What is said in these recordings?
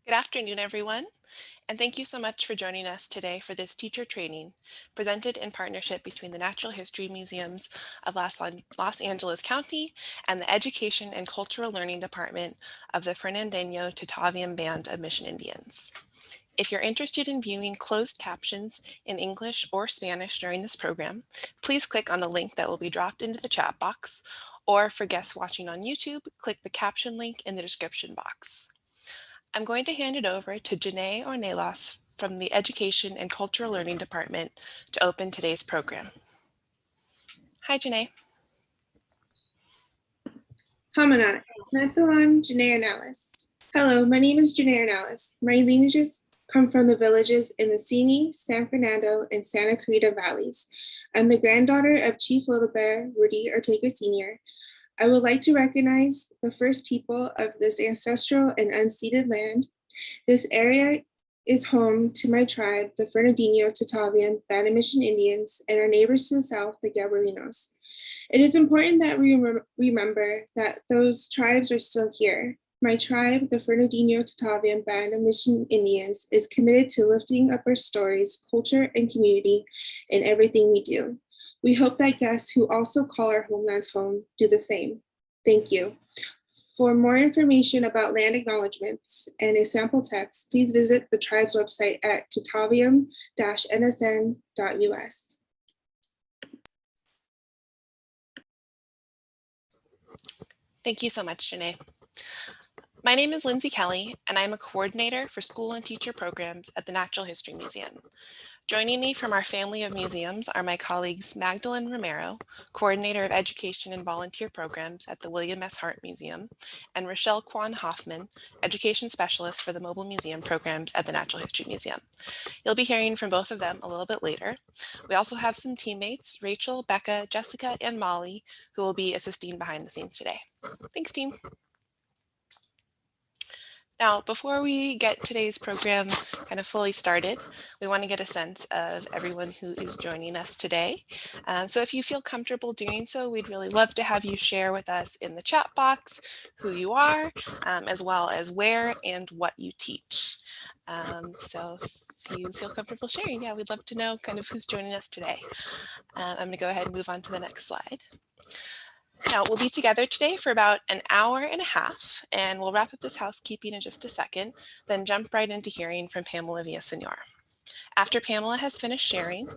Good afternoon, everyone, and thank you so much for joining us today for this teacher training presented in partnership between the Natural History Museums of Los Angeles County and the Education and Cultural Learning Department of the Fernandeño Tataviam Band of Mission Indians. If you're interested in viewing closed captions in English or Spanish during this program, please click on the link that will be dropped into the chat box, or for guests watching on YouTube, click the caption link in the description box. I'm going to hand it over to Janae Ornelas from the Education and Cultural Learning Department to open today's program. Hi, Janae. Hamanat, Nathalan Janae Ornelas. Hello, my name is Janae Ornelas. My lineages come from the villages in the Simi, San Fernando, and Santa Clarita valleys. I'm the granddaughter of Chief Little Bear, Rudy Ortega Sr. I would like to recognize the first people of this ancestral and unceded land. This area is home to my tribe, the Fernandeño Tataviam Band of Mission Indians, and our neighbors to the south, the Gabrielinos. It is important that we remember that those tribes are still here. My tribe, the Fernandeño Tataviam Band of Mission Indians, is committed to lifting up our stories, culture, and community in everything we do. We hope that guests who also call our homelands home do the same. Thank you. For more information about land acknowledgements and a sample text, please visit the tribe's website at tataviam-nsn.us. Thank you so much, Janae. My name is Lindsay Kelly, and I'm a coordinator for school and teacher programs at the Natural History Museum. Joining me from our family of museums are my colleagues Magdalene Romero, Coordinator of Education and Volunteer Programs at the William S. Hart Museum, and Rochelle Kwan Hoffman, Education Specialist for the Mobile Museum Programs at the Natural History Museum. You'll be hearing from both of them a little bit later. We also have some teammates, Rachel, Becca, Jessica, and Molly, who will be assisting behind the scenes today. Thanks, team. Now, before we get today's program kind of fully started, we want to get a sense of everyone who is joining us today. So if you feel comfortable doing so, we'd really love to have you share with us in the chat box who you are, as well as where and what you teach. So if you feel comfortable sharing, yeah, we'd love to know kind of who's joining us today. I'm going to go ahead and move on to the next slide. Now, we'll be together today for about an hour and a half, and we'll wrap up this housekeeping in just a second, then jump right into hearing from Pamela Villaseñor. After Pamela has finished sharing,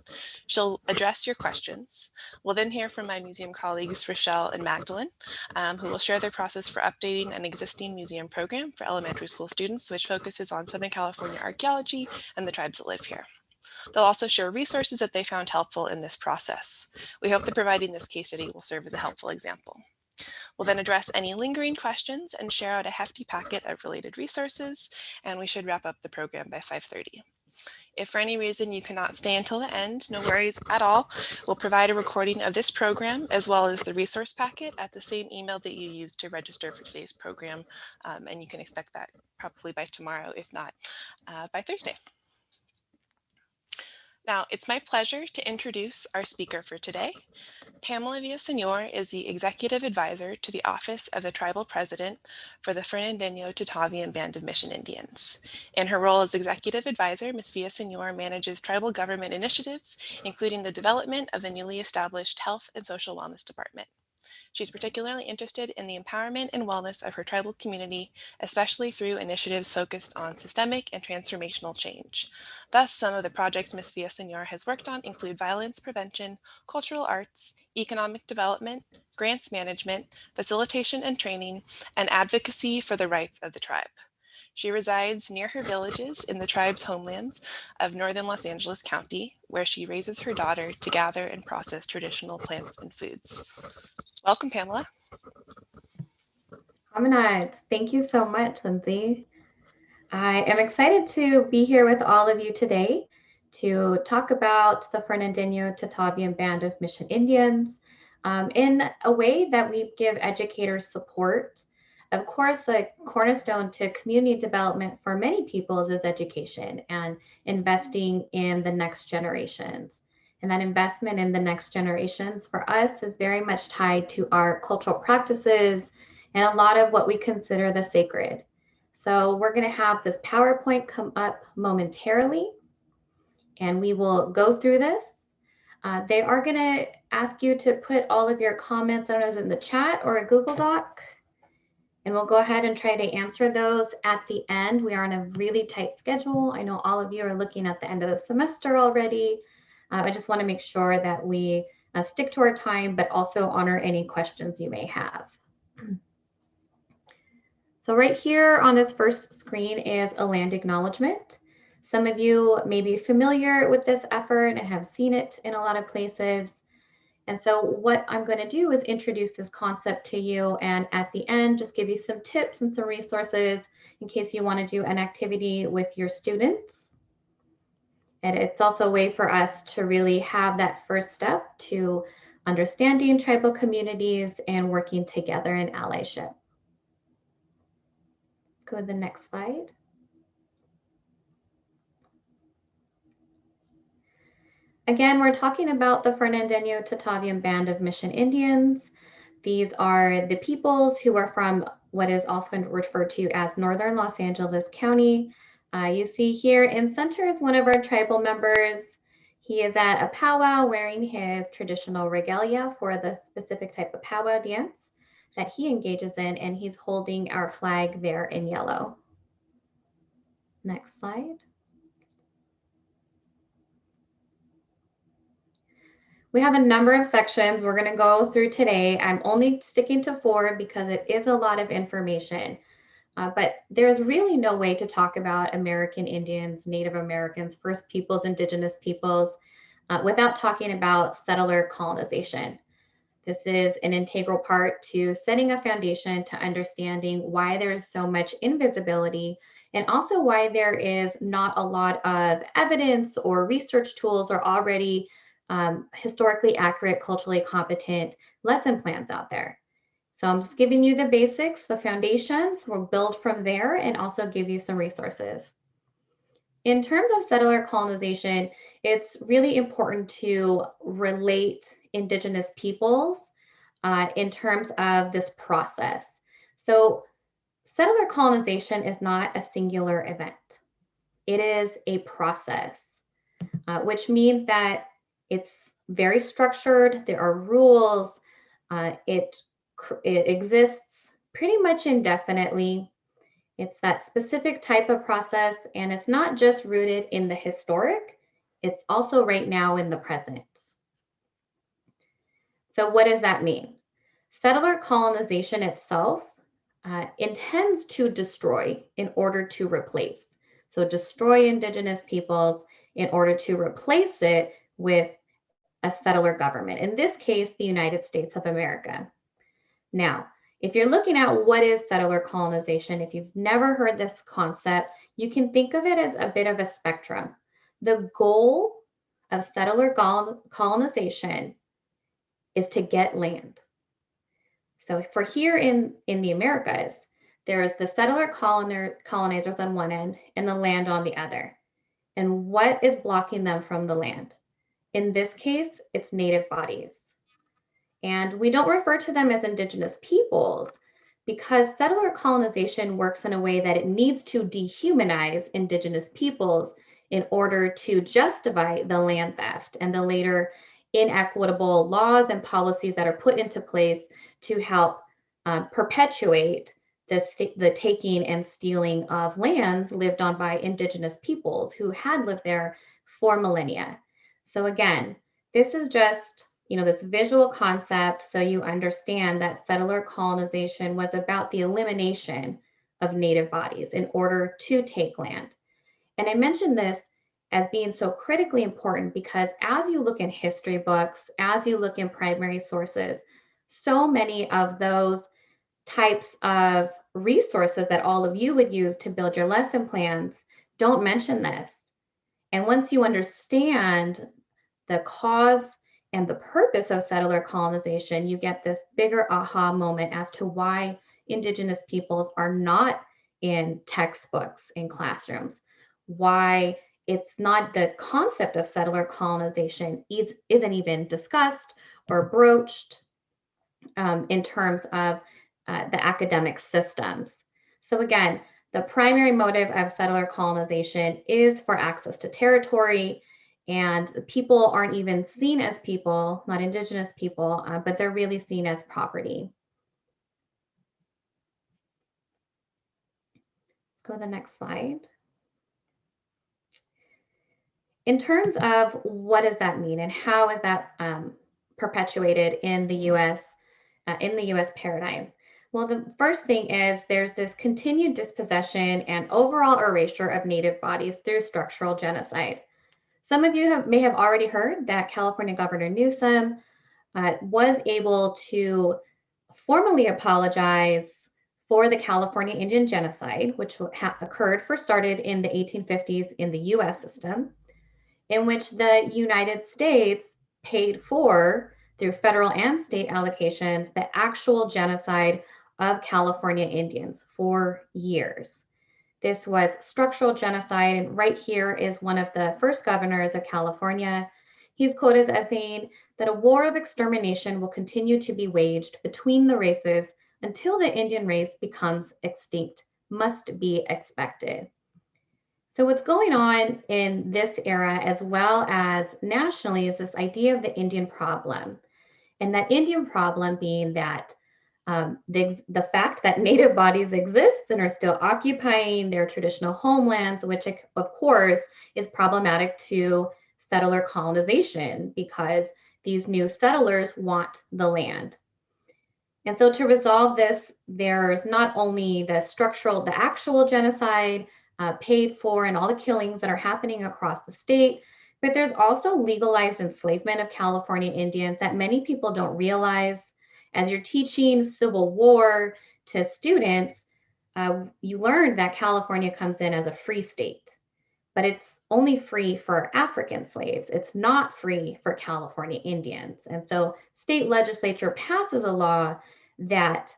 she'll address your questions. We'll then hear from my museum colleagues, Rochelle and Magdalene, who will share their process for updating an existing museum program for elementary school students, which focuses on Southern California archaeology and the tribes that live here. They'll also share resources that they found helpful in this process. We hope that providing this case study will serve as a helpful example. We'll then address any lingering questions and share out a hefty packet of related resources, and we should wrap up the program by 5:30. If for any reason you cannot stay until the end, no worries at all. We'll provide a recording of this program as well as the resource packet at the same email that you used to register for today's program, and you can expect that probably by tomorrow, if not by Thursday. Now, it's my pleasure to introduce our speaker for today. Pamela Villaseñor is the Executive Advisor to the Office of the Tribal President for the Fernandeño Tataviam Band of Mission Indians. In her role as Executive Advisor, Ms. Villaseñor manages tribal government initiatives, including the development of the newly established Health and Social Wellness Department. She's particularly interested in the empowerment and wellness of her tribal community, especially through initiatives focused on systemic and transformational change. Thus, some of the projects Ms. Villaseñor has worked on include violence prevention, cultural arts, economic development, grants management, facilitation and training, and advocacy for the rights of the tribe. She resides near her villages in the tribe's homelands of northern Los Angeles County, where she raises her daughter to gather and process traditional plants and foods. Welcome, Pamela. Thank you so much, Lindsay. I am excited to be here with all of you today to talk about the Fernandeño Tataviam Band of Mission Indians in a way that we give educators support. Of course, a cornerstone to community development for many peoples is education and investing in the next generations. And that investment in the next generations for us is very much tied to our cultural practices and a lot of what we consider the sacred. So we're going to have this PowerPoint come up momentarily, and we will go through this. They are going to ask you to put all of your comments, I don't know, is it in the chat or a Google Doc? And we'll go ahead and try to answer those at the end. We are on a really tight schedule. I know all of you are looking at the end of the semester already. I just want to make sure that we stick to our time, but also honor any questions you may have. So right here on this first screen is a land acknowledgement. Some of you may be familiar with this effort and have seen it in a lot of places. And so what I'm going to do is introduce this concept to you, and at the end, just give you some tips and some resources in case you want to do an activity with your students. And it's also a way for us to really have that first step to understanding tribal communities and working together in allyship. Let's go to the next slide. Again, we're talking about the Fernandeño Tataviam Band of Mission Indians. These are the peoples who are from what is also referred to as Northern Los Angeles County. You see here in center is one of our tribal members. He is at a powwow wearing his traditional regalia for the specific type of powwow dance that he engages in, and he's holding our flag there in yellow. Next slide. We have a number of sections we're going to go through today. I'm only sticking to 4 because it is a lot of information. But there's really no way to talk about American Indians, Native Americans, First Peoples, Indigenous peoples without talking about settler colonization. This is an integral part to setting a foundation to understanding why there's so much invisibility, and also why there is not a lot of evidence or research tools or already historically accurate, culturally competent lesson plans out there. So I'm just giving you the basics, the foundations. We'll build from there and also give you some resources. In terms of settler colonization, it's really important to relate Indigenous peoples in terms of this process. So settler colonization is not a singular event. It is a process, which means that it's very structured. There are rules. It exists pretty much indefinitely. It's that specific type of process, and it's not just rooted in the historic, it's also right now in the present. So what does that mean? Settler colonization itself intends to destroy in order to replace. So destroy Indigenous peoples in order to replace it with a settler government, in this case, the United States of America. Now, if you're looking at what is settler colonization, if you've never heard this concept, you can think of it as a bit of a spectrum. The goal of settler colonization is to get land. So for here in the Americas, there's the settler colonizers on one end and the land on the other. And what is blocking them from the land? In this case, it's native bodies. And we don't refer to them as Indigenous peoples because settler colonization works in a way that it needs to dehumanize Indigenous peoples in order to justify the land theft and the later inequitable laws and policies that are put into place to help perpetuate the taking and stealing of lands lived on by Indigenous peoples who had lived there for millennia. So again, this is just, this visual concept so you understand that settler colonization was about the elimination of native bodies in order to take land. And I mentioned this as being so critically important because as you look in history books, as you look in primary sources, so many of those types of resources that all of you would use to build your lesson plans don't mention this. And once you understand the cause and the purpose of settler colonization, you get this bigger aha moment as to why Indigenous peoples are not in textbooks in classrooms, why it's not the concept of settler colonization isn't even discussed or broached in terms of the academic systems. So again, The primary motive of settler colonization is for access to territory, and people aren't even seen as people, not indigenous people, but they're really seen as property. Let's go to the next slide. In terms of what does that mean and how is that perpetuated in the U.S. Paradigm? Well, the first thing is there's this continued dispossession and overall erasure of Native bodies through structural genocide. Some of you may have already heard that California Governor Newsom was able to formally apologize for the California Indian genocide, which started in the 1850s in the US system, in which the United States paid for, through federal and state allocations, the actual genocide of California Indians for years. This was structural genocide, and right here is one of the first governors of California. He's quoted as saying that a war of extermination will continue to be waged between the races until the Indian race becomes extinct, must be expected. So what's going on in this era, as well as nationally, is this idea of the Indian problem. And that Indian problem being that the fact that Native bodies exist and are still occupying their traditional homelands, which of course is problematic to settler colonization because these new settlers want the land. And so to resolve this, there's not only the actual genocide paid for and all the killings that are happening across the state, but there's also legalized enslavement of California Indians that many people don't realize. As you're teaching Civil War to students, you learn that California comes in as a free state, but it's only free for African slaves. It's not free for California Indians. And so state legislature passes a law that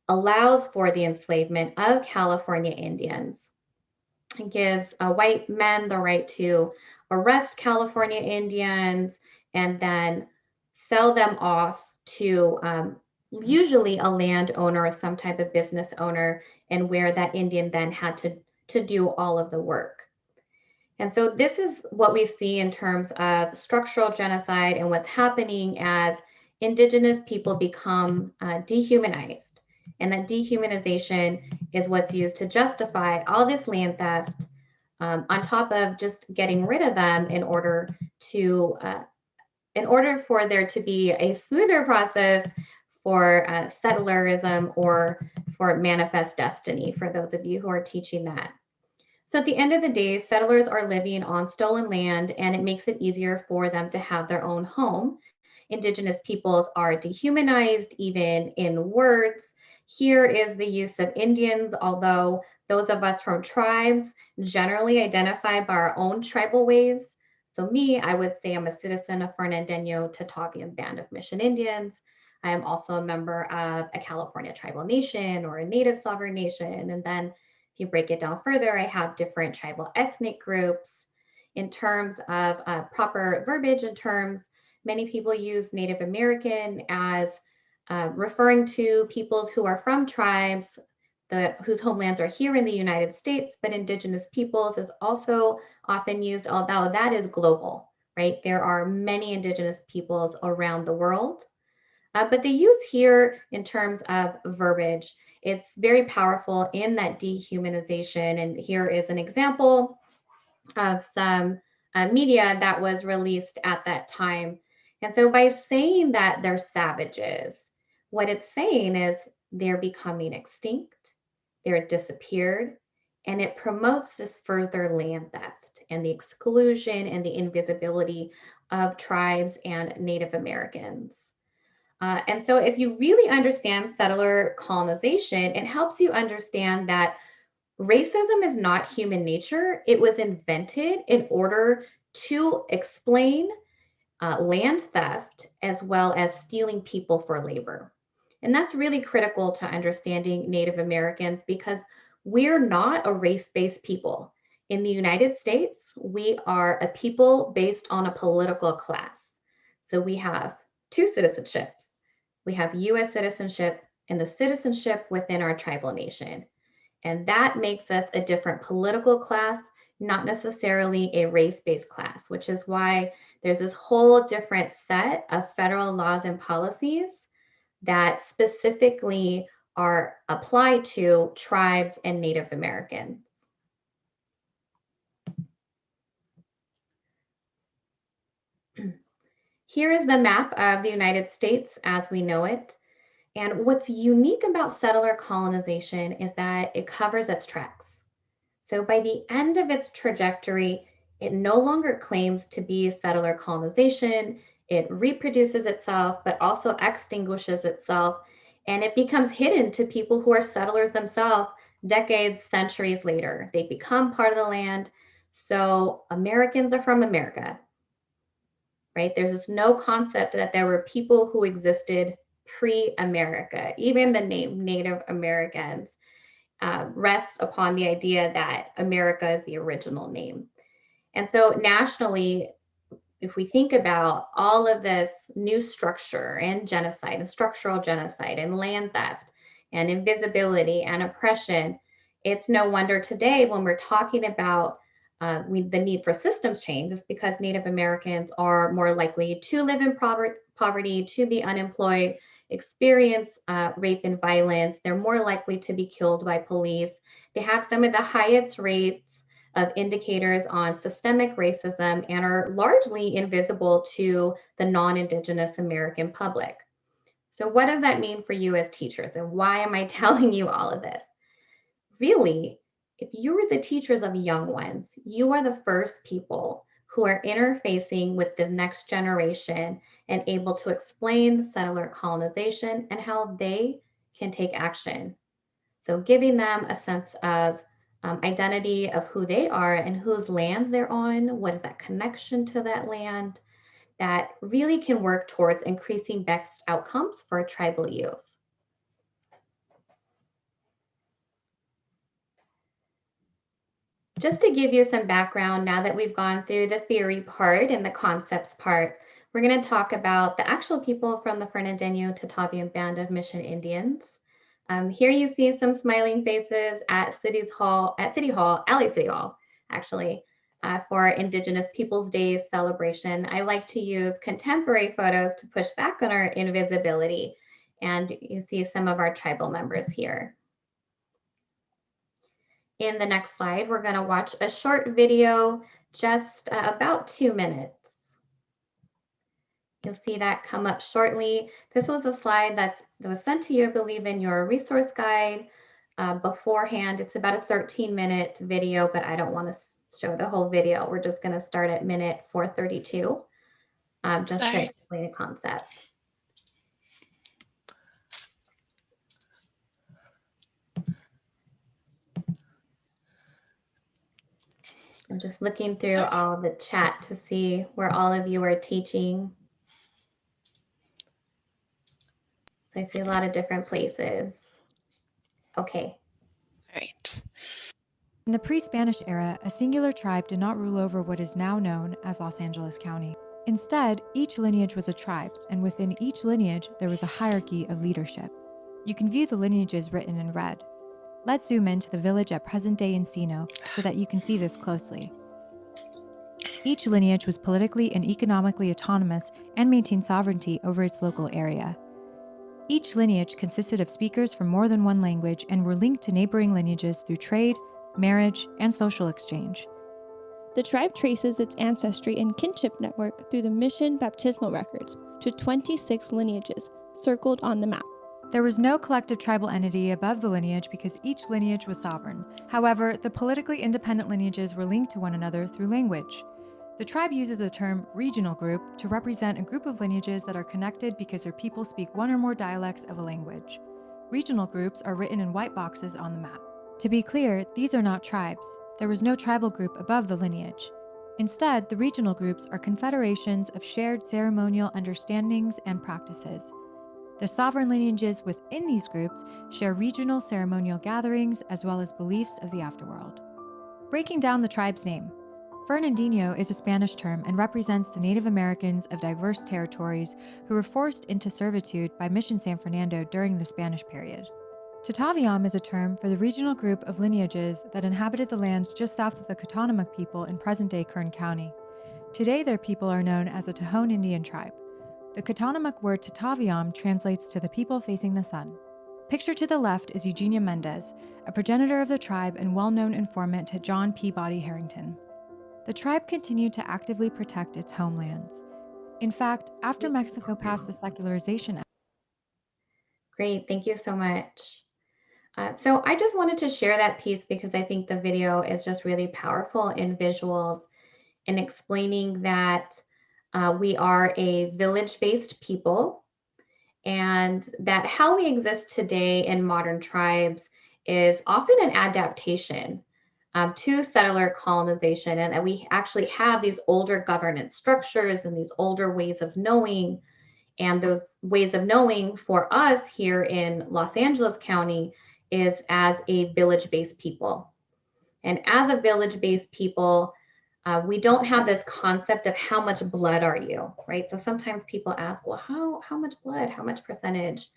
allows for the enslavement of California Indians. It gives white men the right to arrest California Indians and then sell them off to usually a landowner or some type of business owner, and where that Indian then had to do all of the work. And so this is what we see in terms of structural genocide and what's happening as indigenous people become dehumanized. And that dehumanization is what's used to justify all this land theft on top of just getting rid of them in order for there to be a smoother process for settlerism or for manifest destiny, for those of you who are teaching that. So at the end of the day, settlers are living on stolen land, and it makes it easier for them to have their own home. Indigenous peoples are dehumanized, even in words. Here is the use of Indians, although those of us from tribes generally identify by our own tribal ways. So me, I would say I'm a citizen of Fernandeño Tataviam Band of Mission Indians. I am also a member of a California tribal nation or a native sovereign nation. And then if you break it down further, I have different tribal ethnic groups. In terms of proper verbiage and terms, many people use Native American as referring to peoples who are from tribes whose homelands are here in the United States, but indigenous peoples is also often used, although that is global, right? There are many indigenous peoples around the world. But the use here in terms of verbiage, it's very powerful in that dehumanization. And here is an example of some media that was released at that time. And so by saying that they're savages, what it's saying is they're becoming extinct, they're disappeared, and it promotes this further land theft and the exclusion and the invisibility of tribes and Native Americans. And so if you really understand settler colonization, it helps you understand that racism is not human nature. It was invented in order to explain land theft as well as stealing people for labor. And that's really critical to understanding Native Americans, because we're not a race-based people. In the United States, we are a people based on a political class. So we have two citizenships. We have US citizenship and the citizenship within our tribal nation. And that makes us a different political class, not necessarily a race-based class, which is why there's this whole different set of federal laws and policies that specifically are applied to tribes and Native Americans. Here is the map of the United States as we know it. And what's unique about settler colonization is that it covers its tracks. So by the end of its trajectory, it no longer claims to be settler colonization. It reproduces itself, but also extinguishes itself, and it becomes hidden to people who are settlers themselves decades, centuries later. They become part of the land. So Americans are from America, right? There's just no concept that there were people who existed pre-America. Even the name Native Americans rests upon the idea that America is the original name. And so nationally, if we think about all of this new structure and genocide and structural genocide and land theft and invisibility and oppression, it's no wonder today when we're talking about the need for systems change is because Native Americans are more likely to live in poverty, to be unemployed, experience rape and violence. They're more likely to be killed by police. They have some of the highest rates of indicators on systemic racism and are largely invisible to the non-Indigenous American public. So what does that mean for you as teachers? And why am I telling you all of this? Really, if you were the teachers of young ones, you are the first people who are interfacing with the next generation and able to explain settler colonization and how they can take action. So giving them a sense of identity of who they are and whose lands they're on, what is that connection to that land, that really can work towards increasing best outcomes for tribal youth. Just to give you some background, now that we've gone through the theory part and the concepts part, we're going to talk about the actual people from the Fernandeño Tataviam Band of Mission Indians. Here you see some smiling faces at City Hall, actually, for Indigenous Peoples Days celebration. I like to use contemporary photos to push back on our invisibility. And you see some of our tribal members here. In the next slide, we're going to watch a short video, just about 2 minutes. You'll see that come up shortly. This was a slide that was sent to you, I believe, in your resource guide beforehand. It's about a 13-minute video, but I don't want to show the whole video. We're just going to start at minute 432, just to explain the concept. I'm just looking through all the chat to see where all of you are teaching. So I see a lot of different places. Okay. All right. In the pre-Spanish era, a singular tribe did not rule over what is now known as Los Angeles County. Instead, each lineage was a tribe, and within each lineage, there was a hierarchy of leadership. You can view the lineages written in red. Let's zoom into the village at present-day Encino so that you can see this closely. Each lineage was politically and economically autonomous and maintained sovereignty over its local area. Each lineage consisted of speakers from more than one language and were linked to neighboring lineages through trade, marriage, and social exchange. The tribe traces its ancestry and kinship network through the mission baptismal records to 26 lineages circled on the map. There was no collective tribal entity above the lineage because each lineage was sovereign. However, the politically independent lineages were linked to one another through language. The tribe uses the term regional group to represent a group of lineages that are connected because their people speak one or more dialects of a language. Regional groups are written in white boxes on the map. To be clear, these are not tribes. There was no tribal group above the lineage. Instead, the regional groups are confederations of shared ceremonial understandings and practices. The sovereign lineages within these groups share regional ceremonial gatherings as well as beliefs of the afterworld. Breaking down the tribe's name. Fernandeño is a Spanish term and represents the Native Americans of diverse territories who were forced into servitude by Mission San Fernando during the Spanish period. Tataviam is a term for the regional group of lineages that inhabited the lands just south of the Cotonomoc people in present-day Kern County. Today, their people are known as a Tohono Indian tribe. The Cotonomoc word Tataviam translates to the people facing the sun. Pictured to the left is Eugenia Mendez, a progenitor of the tribe and well-known informant to John Peabody Harrington. The tribe continued to actively protect its homelands. In fact, after Mexico passed the Secularization Act. Great, thank you so much. So I just wanted to share that piece because I think the video is just really powerful in visuals in explaining that we are a village-based people and that how we exist today in modern tribes is often an adaptation to settler colonization, and that we actually have these older governance structures and these older ways of knowing. And those ways of knowing for us here in Los Angeles County is as a village-based people. And as a village-based people, we don't have this concept of how much blood are you, right? So sometimes people ask, well, how much blood, how much percentage?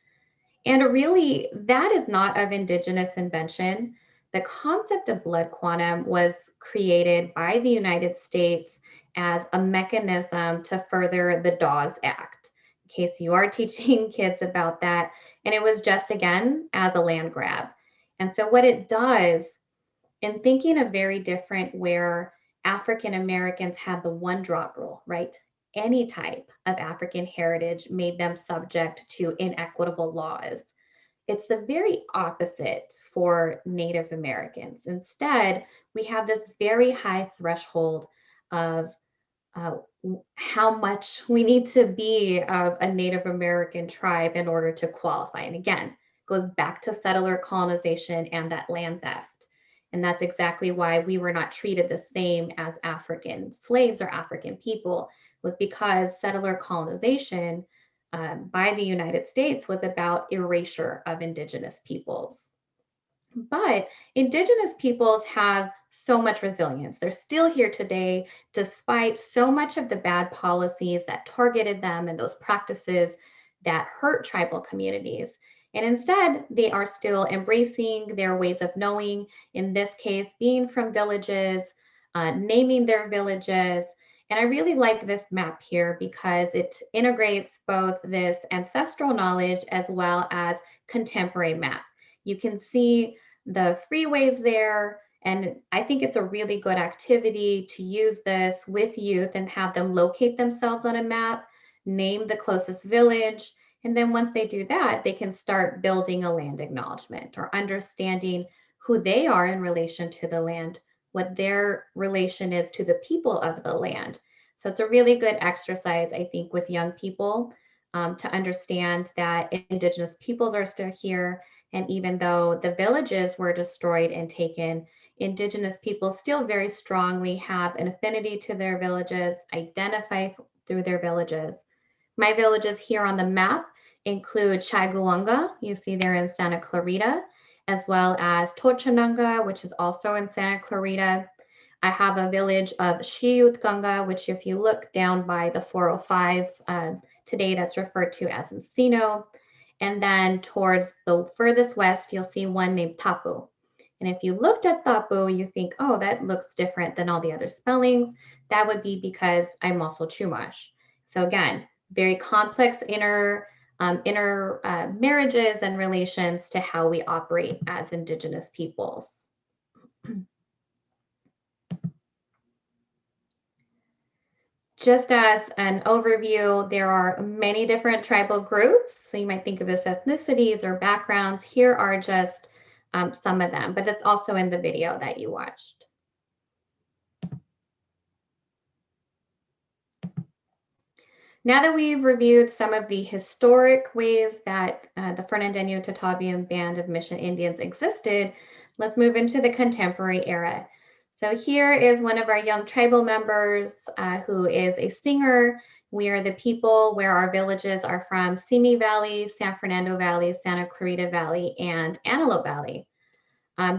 And really, that is not of indigenous invention. The concept of blood quantum was created by the United States as a mechanism to further the Dawes Act, in case you are teaching kids about that. And it was just, again, as a land grab. And so what it does, in thinking of very different where African Americans had the one drop rule, right? Any type of African heritage made them subject to inequitable laws. It's the very opposite for Native Americans. Instead, we have this very high threshold of how much we need to be of a Native American tribe in order to qualify. And again, goes back to settler colonization and that land theft. And that's exactly why we were not treated the same as African slaves or African people, was because settler colonization by the United States was about erasure of indigenous peoples. But indigenous peoples have so much resilience. They're still here today, despite so much of the bad policies that targeted them and those practices that hurt tribal communities. And instead, they are still embracing their ways of knowing, in this case, being from villages, naming their villages. And I really like this map here because it integrates both this ancestral knowledge as well as contemporary map. You can see the freeways there, and I think it's a really good activity to use this with youth and have them locate themselves on a map, name the closest village, and then once they do that, they can start building a land acknowledgement or understanding who they are in relation to the land, what their relation is to the people of the land. So it's a really good exercise, I think, with young people to understand that indigenous peoples are still here. And even though the villages were destroyed and taken, indigenous people still very strongly have an affinity to their villages, identify through their villages. My villages here on the map include Chaiguanga, you see there in Santa Clarita, as well as Tochananga, which is also in Santa Clarita. I have a village of Xiyutganga, which if you look down by the 405, today that's referred to as Encino. And then towards the furthest west, you'll see one named Tapu. And if you looked at Tapu, you think, oh, that looks different than all the other spellings. That would be because I'm also Chumash. So again, very complex inner marriages and relations to how we operate as indigenous peoples. Just as an overview, there are many different tribal groups. So you might think of this ethnicities or backgrounds. Here are just some of them, but that's also in the video that you watched. Now that we've reviewed some of the historic ways that the Fernandeño Tataviam Band of Mission Indians existed, let's move into the contemporary era. So here is one of our young tribal members who is a singer. We are the people where our villages are from: Simi Valley, San Fernando Valley, Santa Clarita Valley, and Antelope Valley.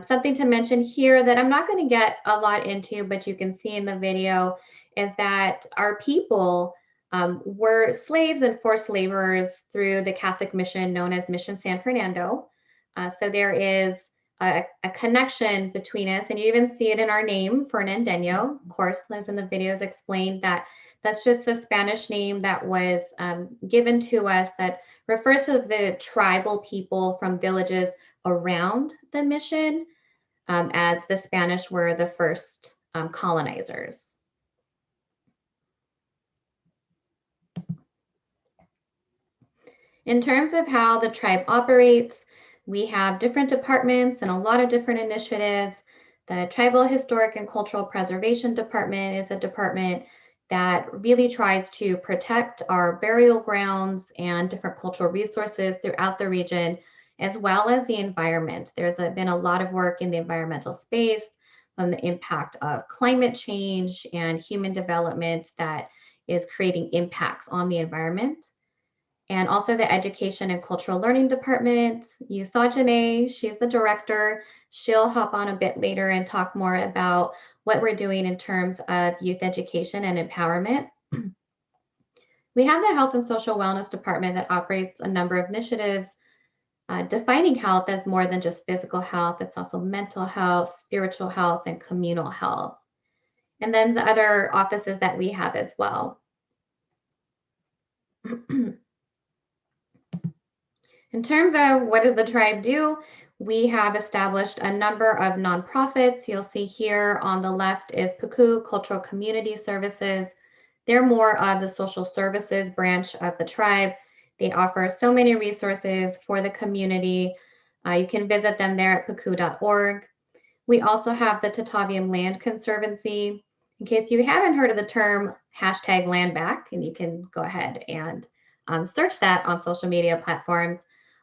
Something to mention here that I'm not going to get a lot into, but you can see in the video, is that our people were slaves and forced laborers through the Catholic mission known as Mission San Fernando. So there is a connection between us, and you even see it in our name, Fernandeño. Of course, as in the videos explained, that's just the Spanish name that was given to us that refers to the tribal people from villages around the mission, as the Spanish were the first colonizers. In terms of how the tribe operates, we have different departments and a lot of different initiatives. The Tribal Historic and Cultural Preservation Department is a department that really tries to protect our burial grounds and different cultural resources throughout the region, as well as the environment. There's been a lot of work in the environmental space on the impact of climate change and human development that is creating impacts on the environment. And also the Education and Cultural Learning Department. You saw Janae, she's the director. She'll hop on a bit later and talk more about what we're doing in terms of youth education and empowerment. We have the Health and Social Wellness Department that operates a number of initiatives defining health as more than just physical health. It's also mental health, spiritual health, and communal health. And then the other offices that we have as well. In terms of what does the tribe do, we have established a number of nonprofits. You'll see here on the left is Puku Cultural Community Services. They're more of the social services branch of the tribe. They offer so many resources for the community. You can visit them there at puku.org. We also have the Tataviam Land Conservancy. In case you haven't heard of the term #landback, and you can go ahead and search that on social media platforms.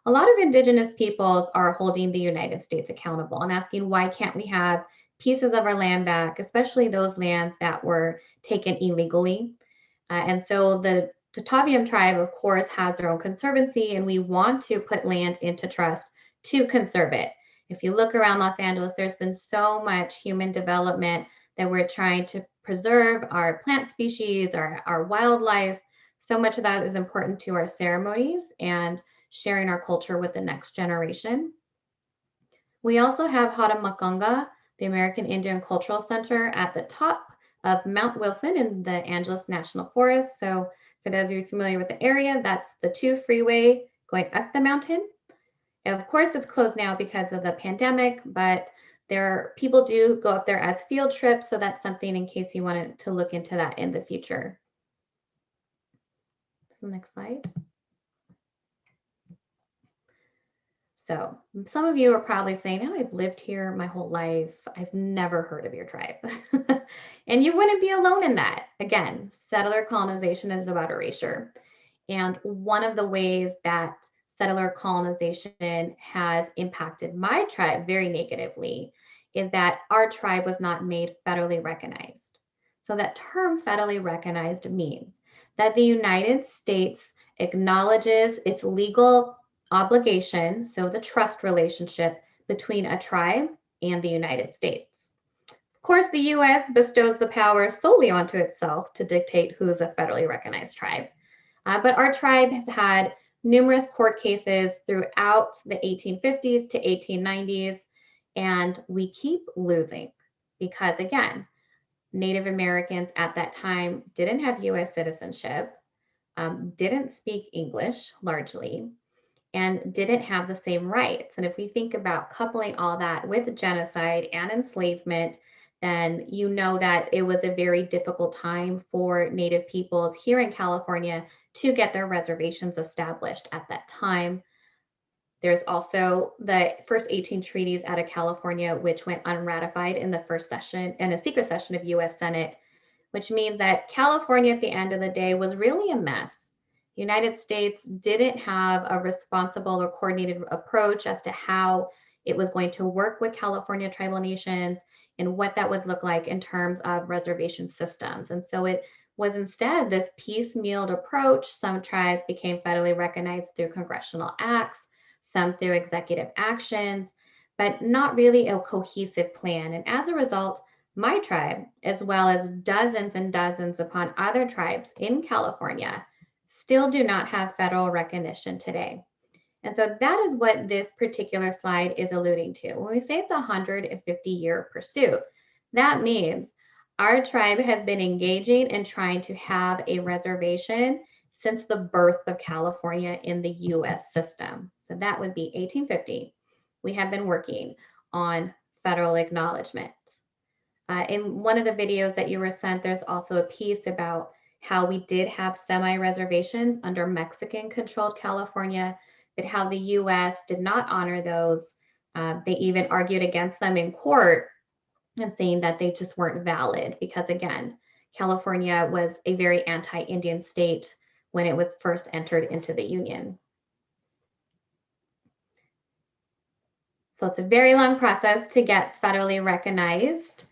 A lot of indigenous peoples are holding the United States accountable and asking, why can't we have pieces of our land back, especially those lands that were taken illegally? And so the Tataviam tribe, of course, has their own conservancy, and we want to put land into trust to conserve it. If you look around Los Angeles, there's been so much human development that we're trying to preserve our plant species, our wildlife. So much of that is important to our ceremonies and sharing our culture with the next generation. We also have Haramakanga, the American Indian Cultural Center, at the top of Mount Wilson in the Angeles National Forest. So for those of you familiar with the area, that's the 2 freeway going up the mountain. And of course, it's closed now because of the pandemic, but people do go up there as field trips. So that's something in case you wanted to look into that in the future. Next slide. So some of you are probably saying, oh, I've lived here my whole life. I've never heard of your tribe. And you wouldn't be alone in that. Again, settler colonization is about erasure. And one of the ways that settler colonization has impacted my tribe very negatively is that our tribe was not made federally recognized. So that term federally recognized means that the United States acknowledges its legal obligation, so the trust relationship between a tribe and the United States. Of course, the US bestows the power solely onto itself to dictate who is a federally recognized tribe. But our tribe has had numerous court cases throughout the 1850s to 1890s, and we keep losing because, again, Native Americans at that time didn't have US citizenship, didn't speak English largely, and didn't have the same rights. And if we think about coupling all that with genocide and enslavement, then you know that it was a very difficult time for Native peoples here in California to get their reservations established at that time. There's also the first 18 treaties out of California, which went unratified in the first session, in a secret session of US Senate, which means that California at the end of the day was really a mess. The United States didn't have a responsible or coordinated approach as to how it was going to work with California tribal nations and what that would look like in terms of reservation systems. And so it was instead this piecemealed approach. Some tribes became federally recognized through congressional acts, some through executive actions, but not really a cohesive plan. And as a result, my tribe, as well as dozens and dozens upon other tribes in California, still do not have federal recognition today. And so that is what this particular slide is alluding to. When we say it's a 150-year pursuit, that means our tribe has been engaging and trying to have a reservation since the birth of California in the US system. So that would be 1850. We have been working on federal acknowledgement. In one of the videos that you were sent, there's also a piece about how we did have semi-reservations under Mexican-controlled California, but how the US did not honor those. They even argued against them in court and saying that they just weren't valid because, again, California was a very anti-Indian state when it was first entered into the Union. So it's a very long process to get federally recognized.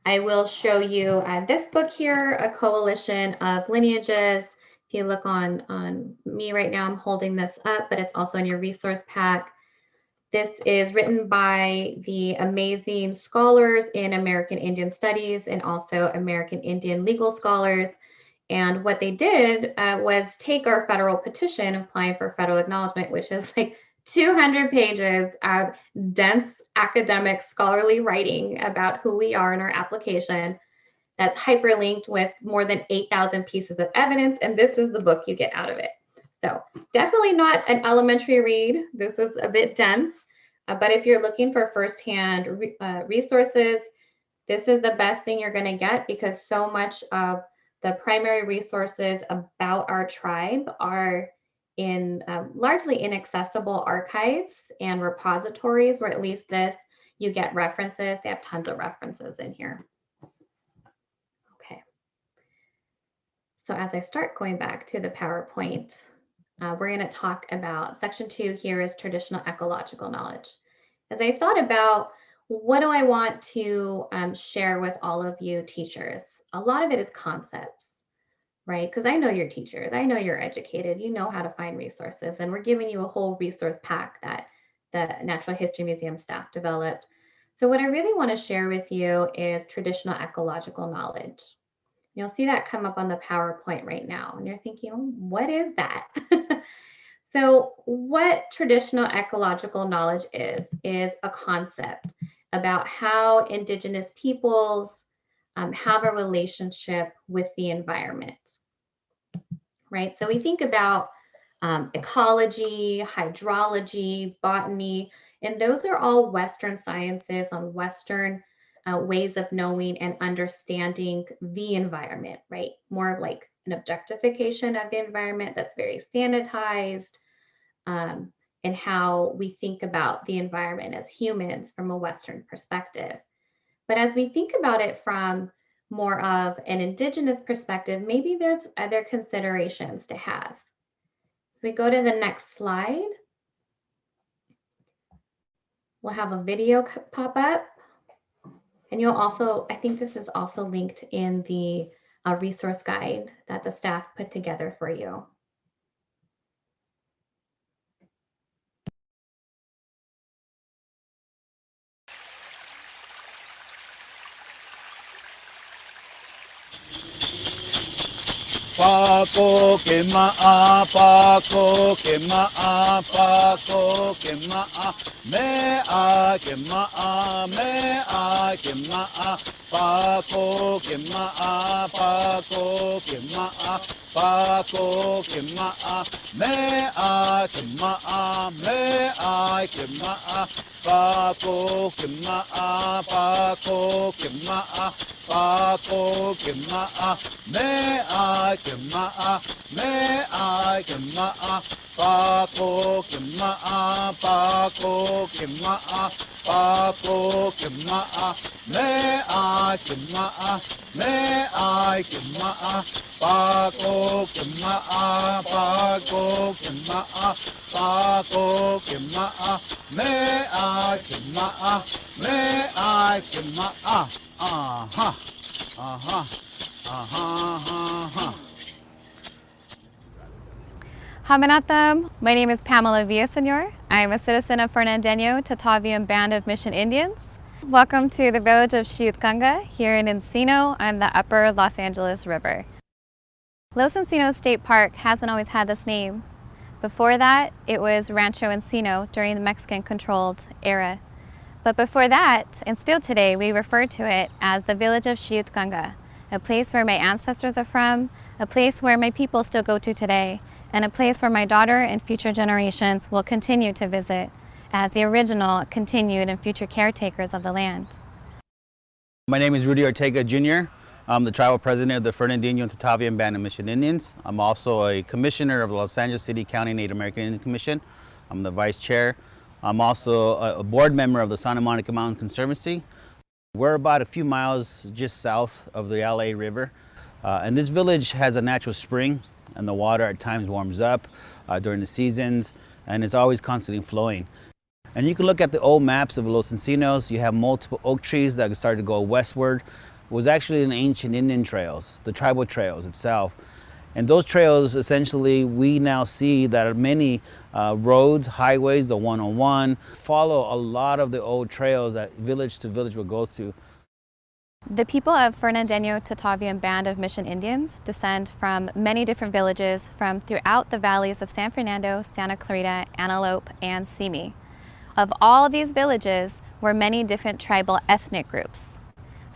I will show you this book here, A Coalition of Lineages. If you look on me right now, I'm holding this up, but it's also in your resource pack. This is written by the amazing scholars in American Indian Studies and also American Indian legal scholars. And what they did was take our federal petition applying for federal acknowledgement, which is like 200 pages of dense academic scholarly writing about who we are in our application that's hyperlinked with more than 8,000 pieces of evidence. And this is the book you get out of it. So definitely not an elementary read. This is a bit dense, but if you're looking for firsthand resources, this is the best thing you're going to get because so much of the primary resources about our tribe are in largely inaccessible archives and repositories, where at least this, you get references. They have tons of references in here. Okay. So as I start going back to the PowerPoint, we're going to talk about section 2 here is traditional ecological knowledge. As I thought about what do I want to share with all of you teachers, a lot of it is concepts, right? Because I know you're teachers, I know you're educated, you know how to find resources, and we're giving you a whole resource pack that the Natural History Museum staff developed. So what I really want to share with you is traditional ecological knowledge. You'll see that come up on the PowerPoint right now, and you're thinking, oh, what is that? So what traditional ecological knowledge is a concept about how indigenous peoples have a relationship with the environment, right? So we think about ecology, hydrology, botany, and those are all Western sciences on Western ways of knowing and understanding the environment, right? More of like an objectification of the environment that's very sanitized, and how we think about the environment as humans from a Western perspective. But as we think about it from more of an indigenous perspective, maybe there's other considerations to have. So we go to the next slide. We'll have a video pop up. And you'll also, I think this is also linked in the resource guide that the staff put together for you. Paco que maa, Paco que maa, Paco que maa, mea que maa, mea que maa, Paco que maa, Paco que maa, Paco que maa, mea que maa, mea que maa, Paco que maa, Paco que maa, Paco que maa, mea que maa, mea que maa, Paco que maa, Paco que maa, Paco que maa, mea que maa, mea que maa, Paco que maa, Paco que maa, Paco que maa, mea que maa, mea que maa. Aha, aha, aha, aha. Haminatam, my name is Pamela Villaseñor. I am a citizen of Fernandeño Tataviam Band of Mission Indians. Welcome to the village of Xiutkanga here in Encino on the upper Los Angeles River. Los Encinos State Park hasn't always had this name. Before that, it was Rancho Encino during the Mexican-controlled era. But before that, and still today, we refer to it as the village of Xiuhtganga, a place where my ancestors are from, a place where my people still go to today, and a place where my daughter and future generations will continue to visit as the original, continued, and future caretakers of the land. My name is Rudy Ortega Jr. I'm the tribal president of the Fernandeño Tataviam Band of Mission Indians. I'm also a commissioner of the Los Angeles City County Native American Indian Commission. I'm the vice chair. I'm also a board member of the Santa Monica Mountain Conservancy. We're about a few miles just south of the LA River. And this village has a natural spring, and the water at times warms up during the seasons, and it's always constantly flowing. And you can look at the old maps of Los Encinos. You have multiple oak trees that started to go westward. It was actually an ancient Indian trails, the tribal trails itself. And those trails, essentially, we now see that many roads, highways, the 101, follow a lot of the old trails that village to village will go through. The people of Fernandeño Tataviam Band of Mission Indians descend from many different villages from throughout the valleys of San Fernando, Santa Clarita, Antelope, and Simi. Of all these villages were many different tribal ethnic groups.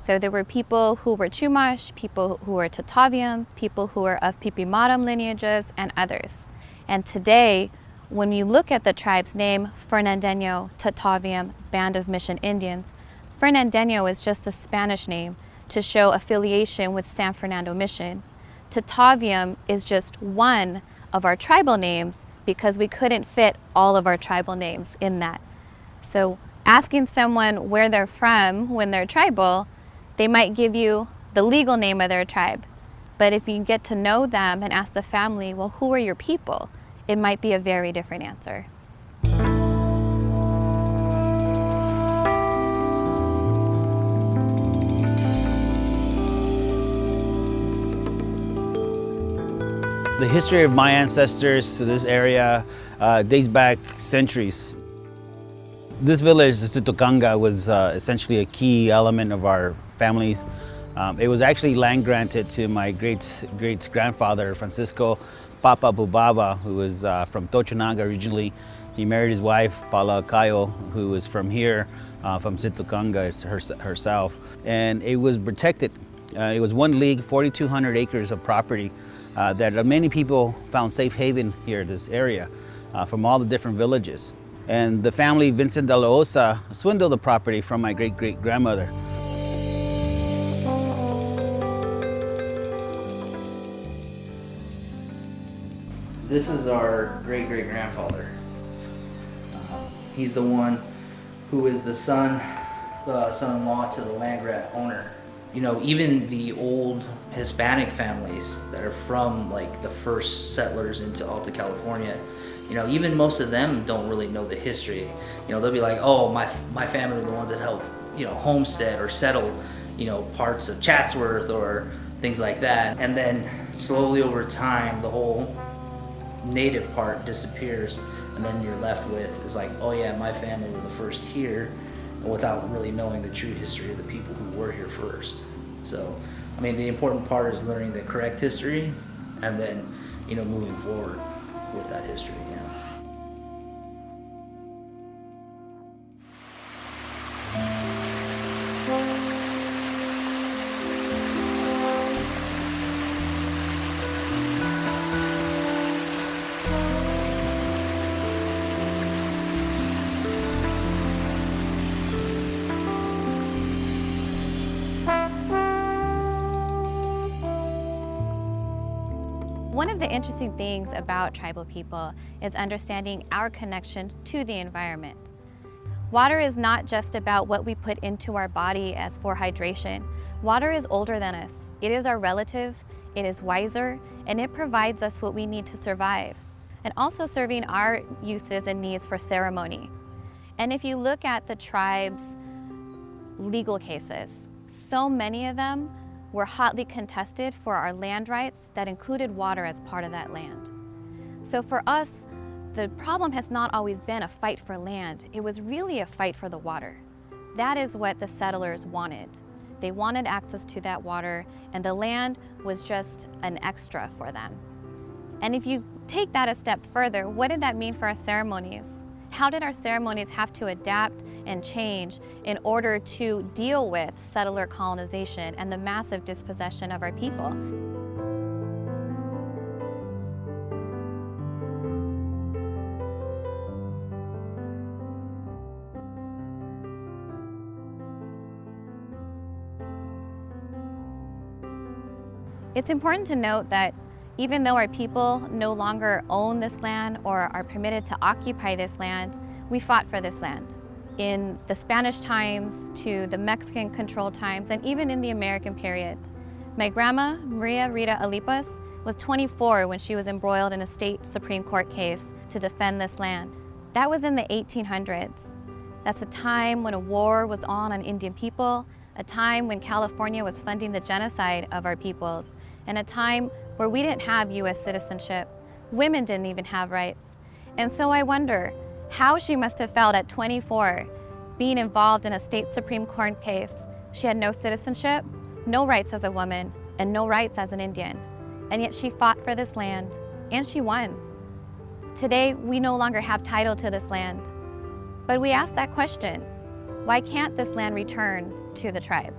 So there were people who were Chumash, people who were Tataviam, people who were of Pipimaram lineages, and others. And today, when you look at the tribe's name, Fernandeño Tataviam Band of Mission Indians, Fernandeño is just the Spanish name to show affiliation with San Fernando Mission. Tataviam is just one of our tribal names because we couldn't fit all of our tribal names in that. So asking someone where they're from when they're tribal, they might give you the legal name of their tribe. But if you get to know them and ask the family, well, who are your people? It might be a very different answer. The history of my ancestors to this area dates back centuries. This village, Xiuhtganga, was essentially a key element of our families. It was actually land granted to my great-grandfather, Francisco Papa Bubaba, who was from Tochinaga originally. He married his wife, Pala Cayo, who was from here, from Xiuhtganga herself. And it was protected. It was 1 league, 4,200 acres of property that many people found safe haven here in this area from all the different villages. And the family, Vincent de la Osa, swindled the property from my great-great-grandmother. This is our great-great-grandfather. He's the one who is the son-in-law to the land grant owner. You know, even the old Hispanic families that are from like the first settlers into Alta California, you know, even most of them don't really know the history. You know, they'll be like, oh, my family are the ones that helped, you know, homestead or settle, you know, parts of Chatsworth or things like that. And then slowly over time, the whole native part disappears, and then you're left with is like, oh yeah, my family were the first here, without really knowing the true history of the people who were here first. So, I mean, the important part is learning the correct history, and then, you know, moving forward with that history. Yeah. One of the interesting things about tribal people is understanding our connection to the environment. Water is not just about what we put into our body as for hydration. Water is older than us. It is our relative, it is wiser, and it provides us what we need to survive, and also serving our uses and needs for ceremony. And if you look at the tribe's legal cases, so many of them were hotly contested for our land rights that included water as part of that land. So for us, the problem has not always been a fight for land. It was really a fight for the water. That is what the settlers wanted. They wanted access to that water, and the land was just an extra for them. And if you take that a step further, what did that mean for our ceremonies? How did our ceremonies have to adapt and change in order to deal with settler colonization and the massive dispossession of our people? It's important to note that even though our people no longer own this land or are permitted to occupy this land, we fought for this land. In the Spanish times to the Mexican control times and even in the American period. My grandma, Maria Rita Alipas, was 24 when she was embroiled in a state Supreme Court case to defend this land. That was in the 1800s. That's a time when a war was on Indian people, a time when California was funding the genocide of our peoples, and a time where we didn't have US citizenship. Women didn't even have rights. And so I wonder how she must have felt at 24, being involved in a state Supreme Court case. She had no citizenship, no rights as a woman, and no rights as an Indian. And yet she fought for this land, and she won. Today, we no longer have title to this land. But we ask that question, why can't this land return to the tribe?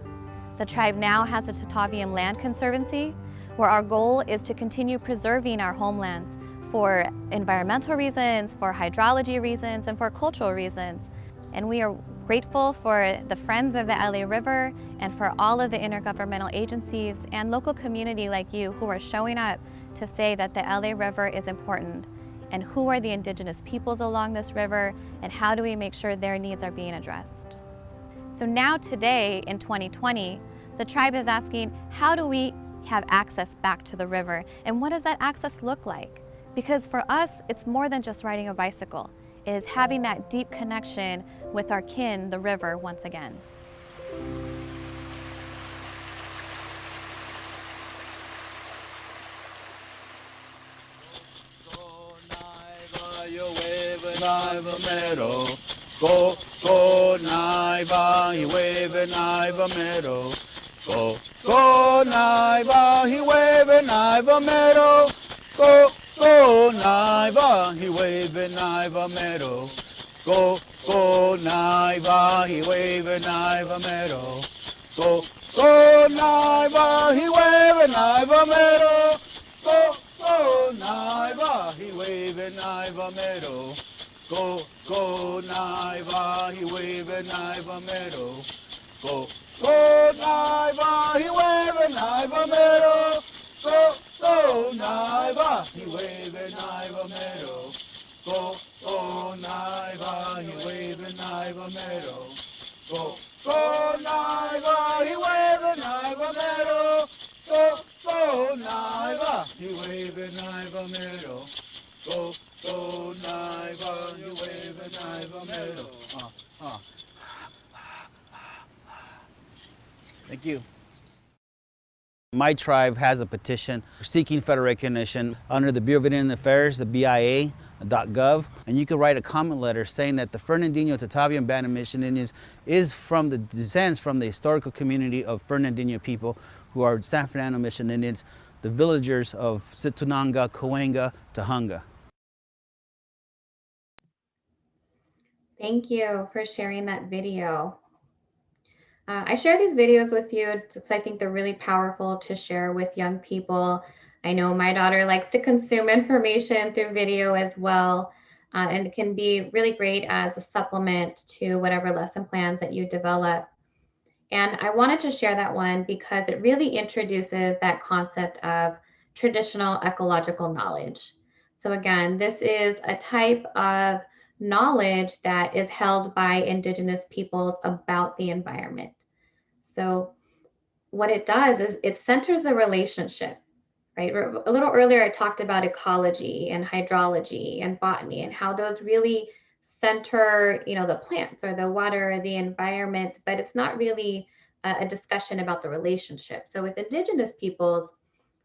The tribe now has a Tataviam land conservancy, where our goal is to continue preserving our homelands for environmental reasons, for hydrology reasons, and for cultural reasons. And we are grateful for the Friends of the LA River and for all of the intergovernmental agencies and local community like you who are showing up to say that the LA River is important, and who are the indigenous peoples along this river, and how do we make sure their needs are being addressed. So now today in 2020, the tribe is asking, how do we have access back to the river, and what does that access look like? Because for us, it's more than just riding a bicycle. It is having that deep connection with our kin, the river, once again. Go naiva, he waving naiva meadow. Go naiva, he waving naiva meadow. Go naiva, he waving naiva meadow. Go naiva, he waving naiva meadow. Go naiva, he waving naiva meadow. Go naiva, he waving naiva meadow. Go naiva, he waving naiva meadow. Go naiva, he waving naiva meadow. Go naiva, he waving naiva meadow. Go naiva, he waving naiva meadow. Go naiva, he waving naiva meadow. Go naiva, he waving naiva meadow. Thank you. My tribe has a petition seeking federal recognition under the Bureau of Indian Affairs, the BIA.gov, and you can write a comment letter saying that the Fernandeño Tataviam Band of Mission Indians descends from the historical community of Fernandeño people who are San Fernando Mission Indians, the villagers of Situnanga, Cahuenga, Tahunga. Thank you for sharing that video. I share these videos with you because I think they're really powerful to share with young people. I know my daughter likes to consume information through video as well, and it can be really great as a supplement to whatever lesson plans that you develop. And I wanted to share that one because it really introduces that concept of traditional ecological knowledge. So again, this is a type of knowledge that is held by indigenous peoples about the environment. So what it does is it centers the relationship, right? A little earlier, I talked about ecology and hydrology and botany and how those really center, the plants or the water or the environment, but it's not really a discussion about the relationship. So with indigenous peoples,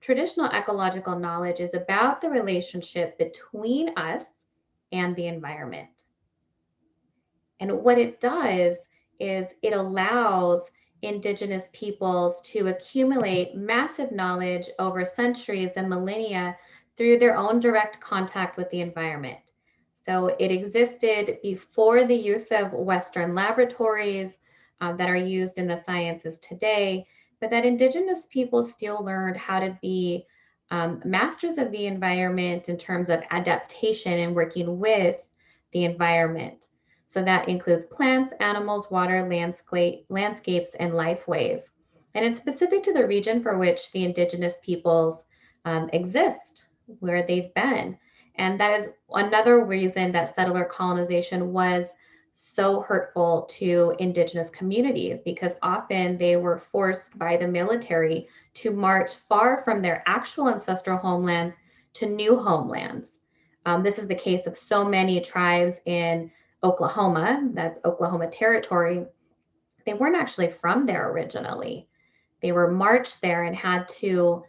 traditional ecological knowledge is about the relationship between us and the environment. And what it does is it allows indigenous peoples to accumulate massive knowledge over centuries and millennia through their own direct contact with the environment. So it existed before the use of Western laboratories that are used in the sciences today, but that indigenous people still learned how to be masters of the environment in terms of adaptation and working with the environment. So that includes plants, animals, water, landscapes, and lifeways. And it's specific to the region for which the indigenous peoples exist, where they've been. And that is another reason that settler colonization was so hurtful to indigenous communities, because often they were forced by the military to march far from their actual ancestral homelands to new homelands. This is the case of so many tribes in Oklahoma, that's Oklahoma Territory. They weren't actually from there originally. They were marched there and had to,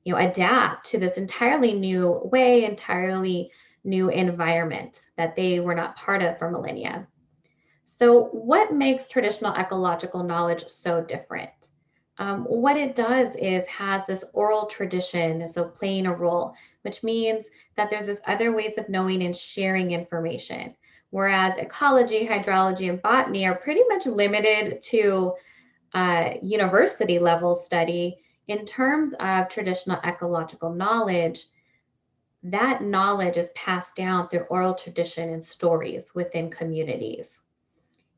adapt to this entirely new way, entirely new environment that they were not part of for millennia. So what makes traditional ecological knowledge so different? What it does is has this oral tradition, so playing a role, which means that there's this other ways of knowing and sharing information. Whereas ecology, hydrology, and botany are pretty much limited to university level study. In terms of traditional ecological knowledge, that knowledge is passed down through oral tradition and stories within communities.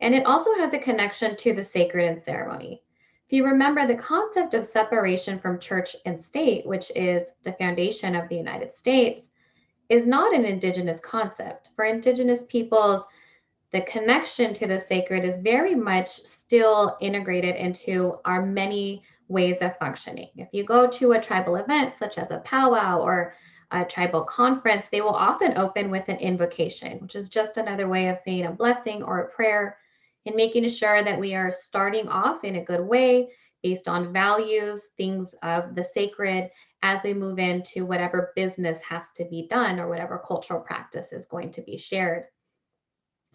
And it also has a connection to the sacred and ceremony. If you remember, the concept of separation from church and state, which is the foundation of the United States, is not an indigenous concept. For indigenous peoples, the connection to the sacred is very much still integrated into our many ways of functioning. If you go to a tribal event, such as a powwow or a tribal conference, they will often open with an invocation, which is just another way of saying a blessing or a prayer, and making sure that we are starting off in a good way based on values, things of the sacred, as we move into whatever business has to be done or whatever cultural practice is going to be shared.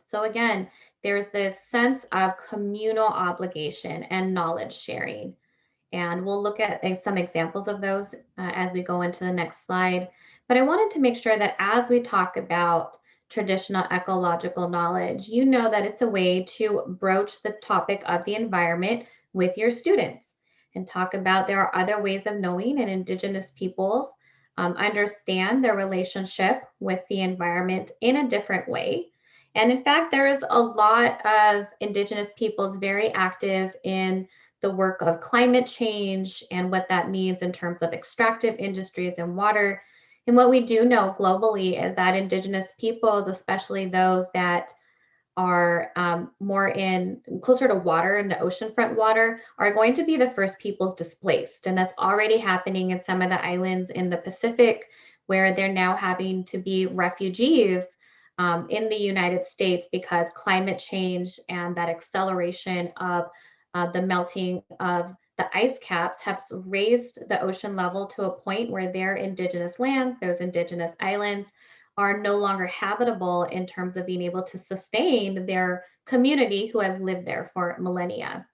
So again, there's this sense of communal obligation and knowledge sharing. And we'll look at some examples of those as we go into the next slide. But I wanted to make sure that as we talk about traditional ecological knowledge, you know that it's a way to broach the topic of the environment with your students and talk about there are other ways of knowing, and indigenous peoples understand their relationship with the environment in a different way. And in fact, there is a lot of indigenous peoples very active in the work of climate change and what that means in terms of extractive industries and water. And what we do know globally is that indigenous peoples, especially those that are more closer to water and the oceanfront water, are going to be the first peoples displaced. And that's already happening in some of the islands in the Pacific, where they're now having to be refugees in the United States because climate change and that acceleration of the melting of the ice caps have raised the ocean level to a point where their indigenous lands, those indigenous islands, are no longer habitable in terms of being able to sustain their community who have lived there for millennia.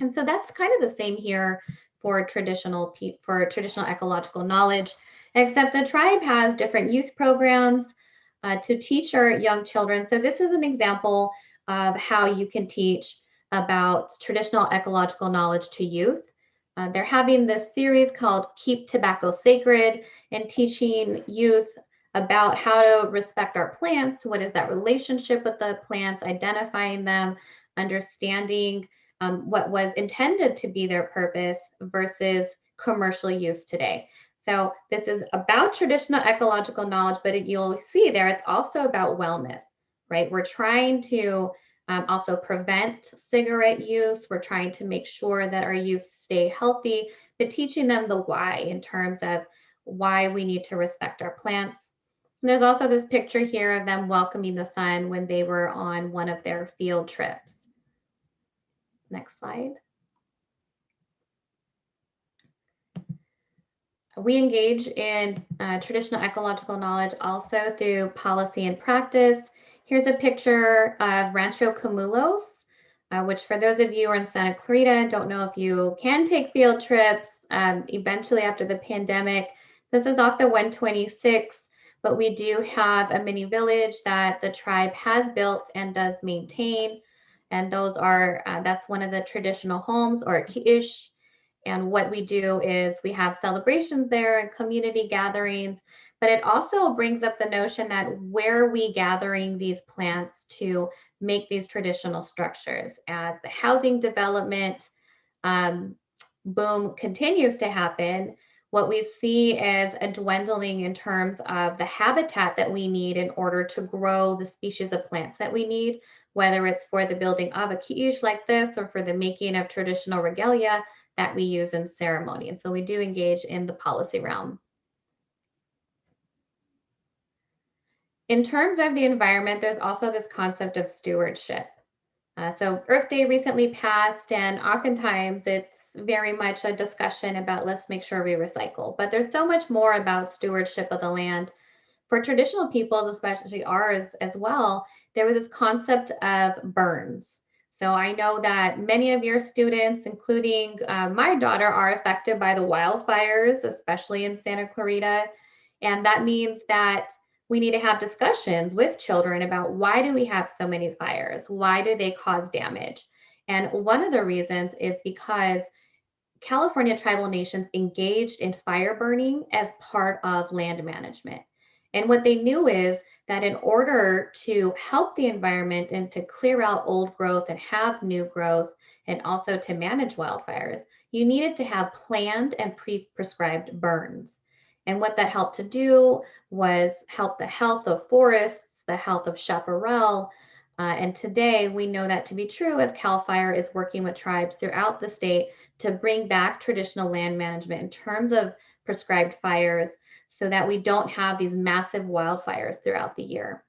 And so that's kind of the same here for traditional ecological knowledge, except the tribe has different youth programs to teach our young children. So this is an example of how you can teach about traditional ecological knowledge to youth. They're having this series called Keep Tobacco Sacred, and teaching youth about how to respect our plants. What is that relationship with the plants, identifying them, understanding what was intended to be their purpose versus commercial use today. So this is about traditional ecological knowledge, but you'll see there, it's also about wellness, right? We're trying to also prevent cigarette use. We're trying to make sure that our youth stay healthy, but teaching them the why in terms of why we need to respect our plants. And there's also this picture here of them welcoming the sun when they were on one of their field trips. Next slide. We engage in traditional ecological knowledge also through policy and practice. Here's a picture of Rancho Camulos, which for those of you who are in Santa Clarita, don't know if you can take field trips. Eventually after the pandemic, This is off the 126, but we do have a mini village that the tribe has built and does maintain. And those are, that's one of the traditional homes, or ki'ish. And what we do is we have celebrations there and community gatherings, but it also brings up the notion that where are we gathering these plants to make these traditional structures? As the housing development boom continues to happen, what we see is a dwindling in terms of the habitat that we need in order to grow the species of plants that we need, whether it's for the building of a ki'ish like this or for the making of traditional regalia that we use in ceremony. And so we do engage in the policy realm. In terms of the environment, there's also this concept of stewardship. So Earth Day recently passed, and oftentimes it's very much a discussion about let's make sure we recycle. But there's so much more about stewardship of the land. For traditional peoples, especially ours as well, there was this concept of burns. So I know that many of your students, including my daughter, are affected by the wildfires, especially in Santa Clarita. And that means that we need to have discussions with children about why do we have so many fires? Why do they cause damage? And one of the reasons is because California tribal nations engaged in fire burning as part of land management. And what they knew is that in order to help the environment and to clear out old growth and have new growth, and also to manage wildfires, you needed to have planned and pre-prescribed burns. And what that helped to do was help the health of forests, the health of chaparral. And today we know that to be true as CAL FIRE is working with tribes throughout the state to bring back traditional land management in terms of prescribed fires so that we don't have these massive wildfires throughout the year.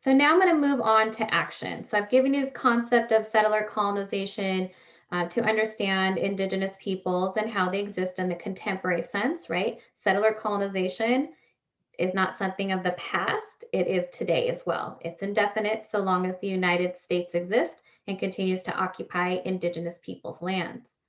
So now I'm going to move on to action. So I've given you this concept of settler colonization to understand indigenous peoples and how they exist in the contemporary sense, right? Settler colonization is not something of the past, it is today as well. It's indefinite so long as the United States exists and continues to occupy indigenous peoples' lands.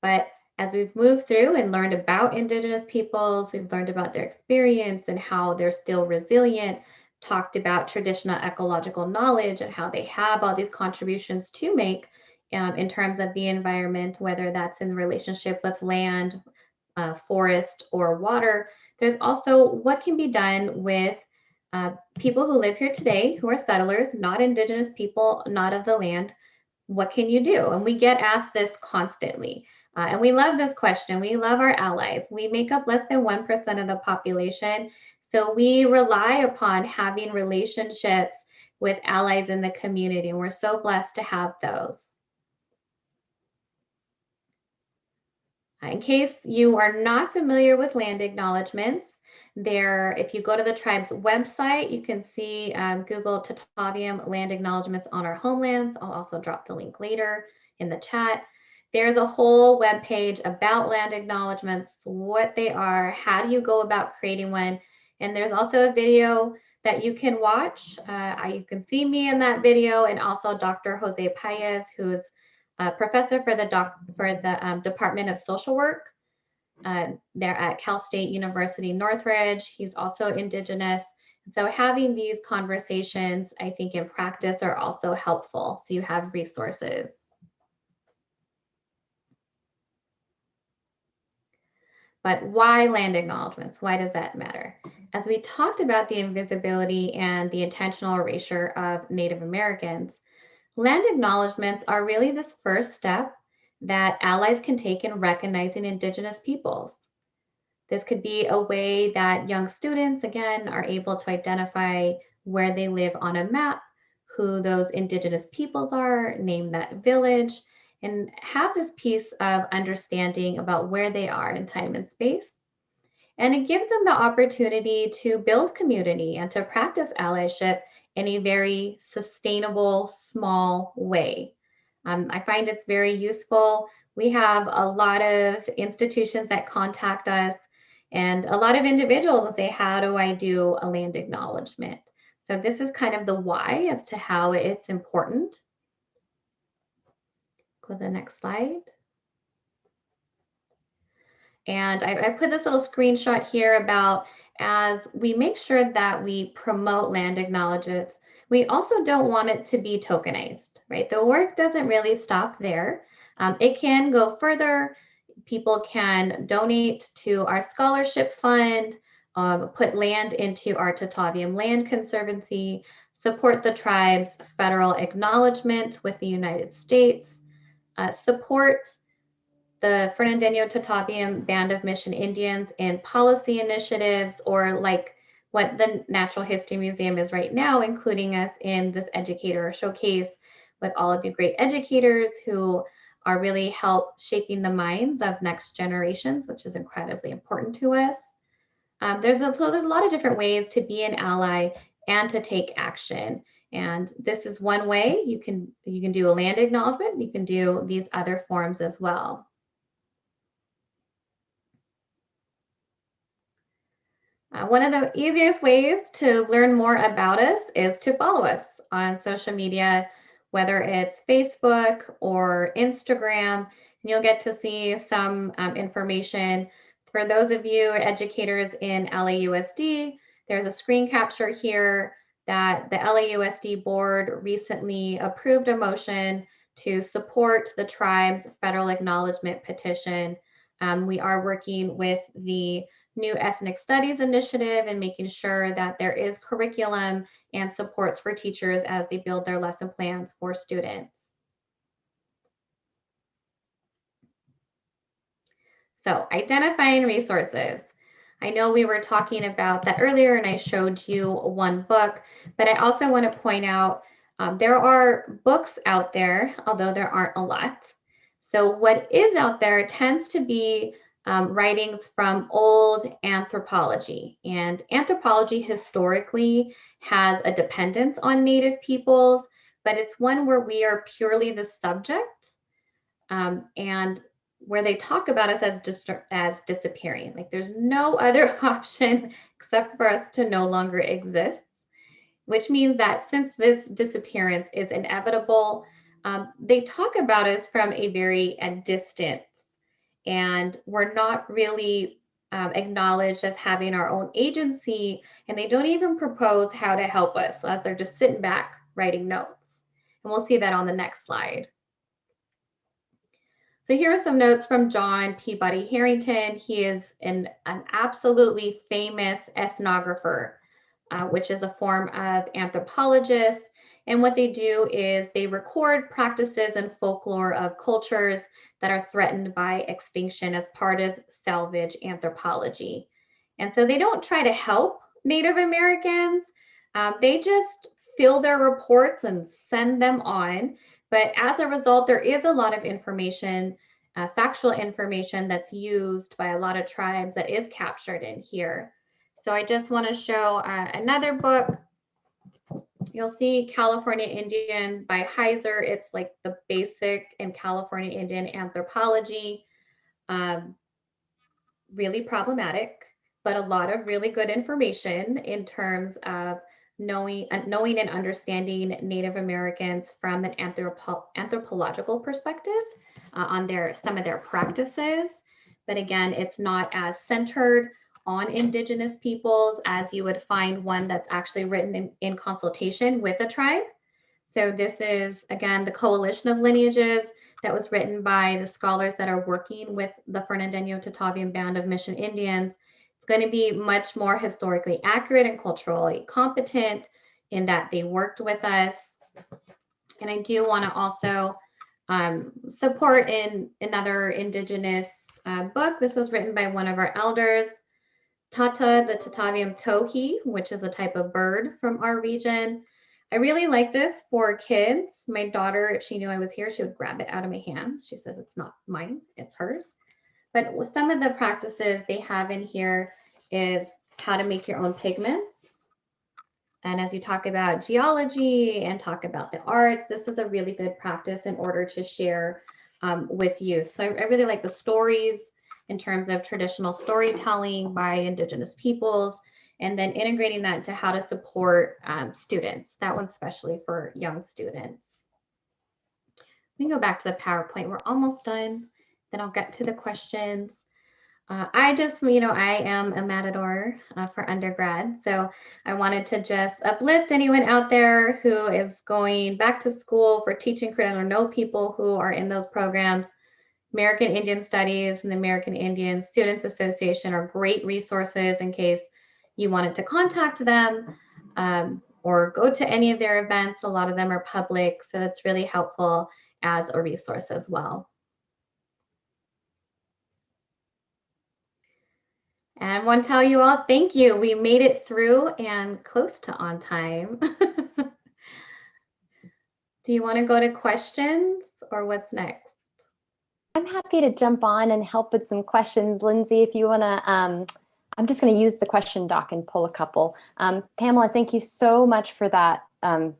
But as we've moved through and learned about indigenous peoples, we've learned about their experience and how they're still resilient, talked about traditional ecological knowledge and how they have all these contributions to make in terms of the environment, whether that's in relationship with land, forest, or water. There's also what can be done with people who live here today, who are settlers, not indigenous people, not of the land. What can you do? And we get asked this constantly. And we love this question. We love our allies. We make up less than 1% of the population. So we rely upon having relationships with allies in the community. And we're so blessed to have those. In case you are not familiar with land acknowledgements, if you go to the tribe's website, you can see Google Tataviam land acknowledgements on our homelands. I'll also drop the link later in the chat. There's a whole web page about land acknowledgements, what they are, how do you go about creating one. And there's also a video that you can watch. You can see me in that video, and also Dr. Jose Paez, who's a professor for the Department of Social Work. They're at Cal State University Northridge. He's also indigenous. So having these conversations, I think in practice, are also helpful. So you have resources. But why land acknowledgements? Why does that matter? As we talked about the invisibility and the intentional erasure of Native Americans, land acknowledgements are really this first step that allies can take in recognizing indigenous peoples. This could be a way that young students, again, are able to identify where they live on a map, who those indigenous peoples are, name that village, and have this piece of understanding about where they are in time and space. And it gives them the opportunity to build community and to practice allyship in a very sustainable, small way. I find it's very useful. We have a lot of institutions that contact us and a lot of individuals that say, how do I do a land acknowledgement? So this is kind of the why as to how it's important. Go to the next slide. And I put this little screenshot here about as we make sure that we promote land acknowledgements, we also don't want it to be tokenized, right? The work doesn't really stop there. It can go further. People can donate to our scholarship fund, put land into our Tataviam Land Conservancy, support the tribe's federal acknowledgement with the United States, support the Fernandeño Tataviam Band of Mission Indians in policy initiatives, or like what the Natural History Museum is right now, including us in this educator showcase with all of you great educators who are really help shaping the minds of next generations, which is incredibly important to us. There's a lot of different ways to be an ally and to take action. And this is one way. You can do a land acknowledgement. You can do these other forms as well. One of the easiest ways to learn more about us is to follow us on social media, whether it's Facebook or Instagram, and you'll get to see some information. For those of you educators in LAUSD, there's a screen capture here that the LAUSD board recently approved a motion to support the tribe's federal acknowledgement petition. We are working with the New Ethnic Studies Initiative and making sure that there is curriculum and supports for teachers as they build their lesson plans for students. So identifying resources. I know we were talking about that earlier and I showed you one book, but I also want to point out there are books out there, although there aren't a lot. So what is out there tends to be writings from old anthropology. And anthropology historically has a dependence on Native peoples, but it's one where we are purely the subject and where they talk about us as disappearing. Like there's no other option except for us to no longer exist, which means that since this disappearance is inevitable, they talk about us from a very distance, and we're not really acknowledged as having our own agency, and they don't even propose how to help us as they're just sitting back writing notes. And we'll see that on the next slide. So here are some notes from John Peabody Harrington. He is an absolutely famous ethnographer, which is a form of anthropologist. And what they do is they record practices and folklore of cultures that are threatened by extinction as part of salvage anthropology. And so they don't try to help Native Americans. They just fill their reports and send them on. But as a result, there is a lot of information, factual information that's used by a lot of tribes that is captured in here. So I just want to show another book. You'll see California Indians by Heiser. It's like the basic in California Indian anthropology. Really problematic, but a lot of really good information in terms of knowing and understanding Native Americans from an anthropological perspective on some of their practices. But again, it's not as centered on Indigenous peoples as you would find one that's actually written in consultation with a tribe. So this is, again, the Coalition of Lineages that was written by the scholars that are working with the Fernandeño Tataviam Band of Mission Indians. It's going to be much more historically accurate and culturally competent in that they worked with us. And I do want to also support in another Indigenous book. This was written by one of our elders, Tata, the Tataviam towhee, which is a type of bird from our region. I really like this for kids. My daughter, if she knew I was here, she would grab it out of my hands. She says, it's not mine, it's hers. But some of the practices they have in here is how to make your own pigments. And as you talk about geology and talk about the arts, this is a really good practice in order to share with youth. So I really like the stories in terms of traditional storytelling by Indigenous peoples, and then integrating that to how to support students. That one's especially for young students. We can go back to the PowerPoint. We're almost done. Then I'll get to the questions. I just, I am a matador for undergrad. So I wanted to just uplift anyone out there who is going back to school for teaching credit or know people who are in those programs. American Indian Studies and the American Indian Students Association are great resources in case you wanted to contact them or go to any of their events. A lot of them are public, so that's really helpful as a resource as well. And I want to tell you all, thank you. We made it through and close to on time. Do you want to go to questions or what's next? I'm happy to jump on and help with some questions. Lindsay, if you want to, I'm just going to use the question doc and pull a couple. Pamela, thank you so much for that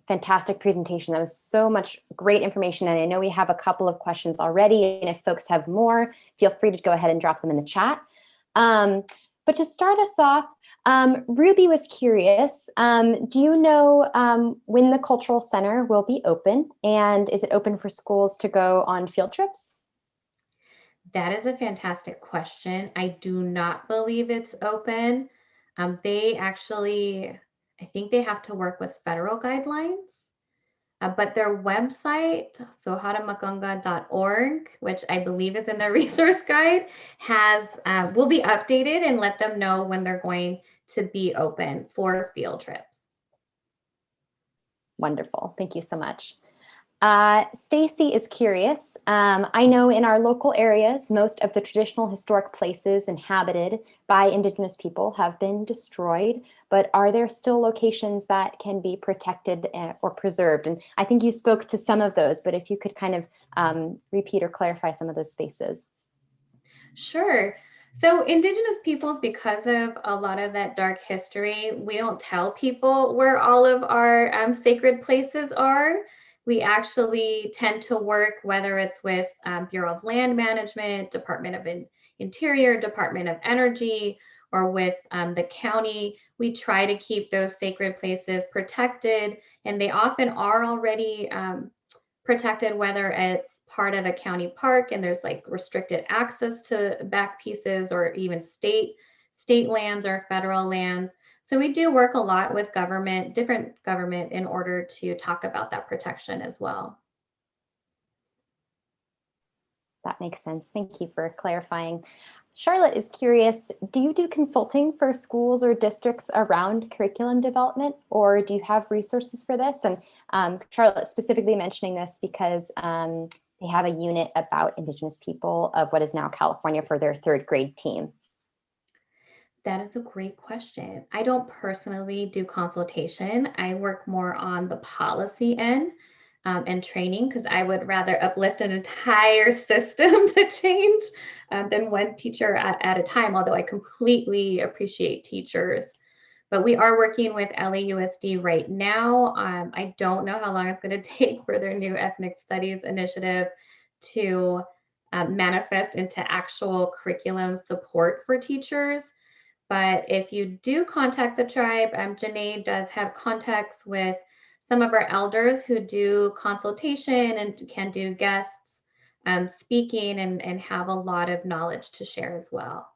fantastic presentation. That was so much great information. And I know we have a couple of questions already. And if folks have more, feel free to go ahead and drop them in the chat. But to start us off, Ruby was curious, do you know when the Cultural Center will be open? And is it open for schools to go on field trips? That is a fantastic question. I do not believe it's open. They actually, I think they have to work with federal guidelines. But their website, soharamakanga.org, which I believe is in their resource guide, will be updated and let them know when they're going to be open for field trips. Wonderful. Thank you so much. Stacy is curious. I know in our local areas, most of the traditional historic places inhabited by Indigenous people have been destroyed, but are there still locations that can be protected or preserved? And I think you spoke to some of those, but if you could kind of repeat or clarify some of those spaces. Sure. So Indigenous peoples, because of a lot of that dark history, we don't tell people where all of our sacred places are. We actually tend to work, whether it's with Bureau of Land Management, Department of Interior, Department of Energy, or with the county. We try to keep those sacred places protected, and they often are already protected, whether it's part of a county park and there's like restricted access to back pieces, or even state lands or federal lands. So we do work a lot with different government in order to talk about that protection as well. That makes sense. Thank you for clarifying. Charlotte is curious, do you do consulting for schools or districts around curriculum development, or do you have resources for this? And Charlotte specifically mentioning this because they have a unit about Indigenous people of what is now California for their 3rd grade team. That is a great question. I don't personally do consultation. I work more on the policy end and training, because I would rather uplift an entire system to change than one teacher at a time, although I completely appreciate teachers. But we are working with LAUSD right now. I don't know how long it's going to take for their new ethnic studies initiative to manifest into actual curriculum support for teachers. But if you do contact the tribe, Janae does have contacts with some of our elders who do consultation and can do guests speaking and have a lot of knowledge to share as well.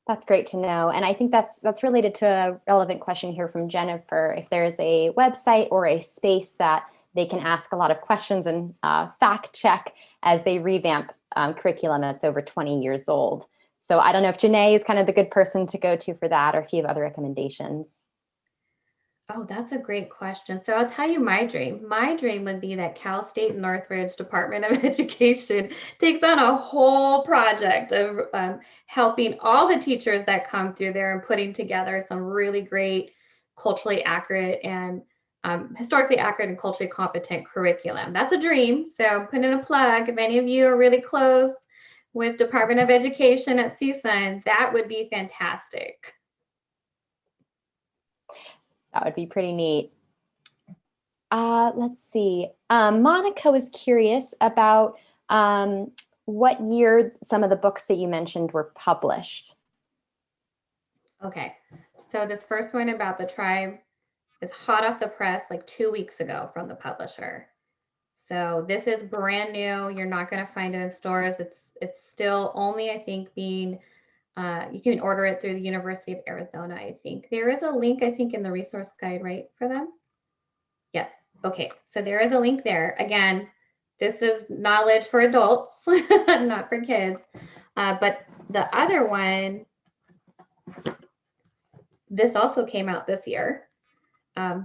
That's great to know. And I think that's related to a relevant question here from Jennifer. If there's a website or a space that they can ask a lot of questions and fact check as they revamp curriculum that's over 20 years old. So I don't know if Janae is kind of the good person to go to for that, or if you have other recommendations. Oh, that's a great question. So I'll tell you my dream. My dream would be that Cal State Northridge Department of Education takes on a whole project of helping all the teachers that come through there and putting together some really great culturally accurate and historically accurate and culturally competent curriculum. That's a dream. So I'm putting in a plug. If any of you are really close with Department of Education at CSUN, that would be fantastic. That would be pretty neat. Let's see. Monica was curious about what year some of the books that you mentioned were published. Okay, so this first one about the tribe is hot off the press like 2 weeks ago from the publisher. So this is brand new. You're not going to find it in stores. It's still only, I think, being, you can order it through the University of Arizona, I think. There is a link, I think, in the resource guide, right, for them? Yes. Okay. So there is a link there. Again, this is knowledge for adults, not for kids. But the other one, this also came out this year.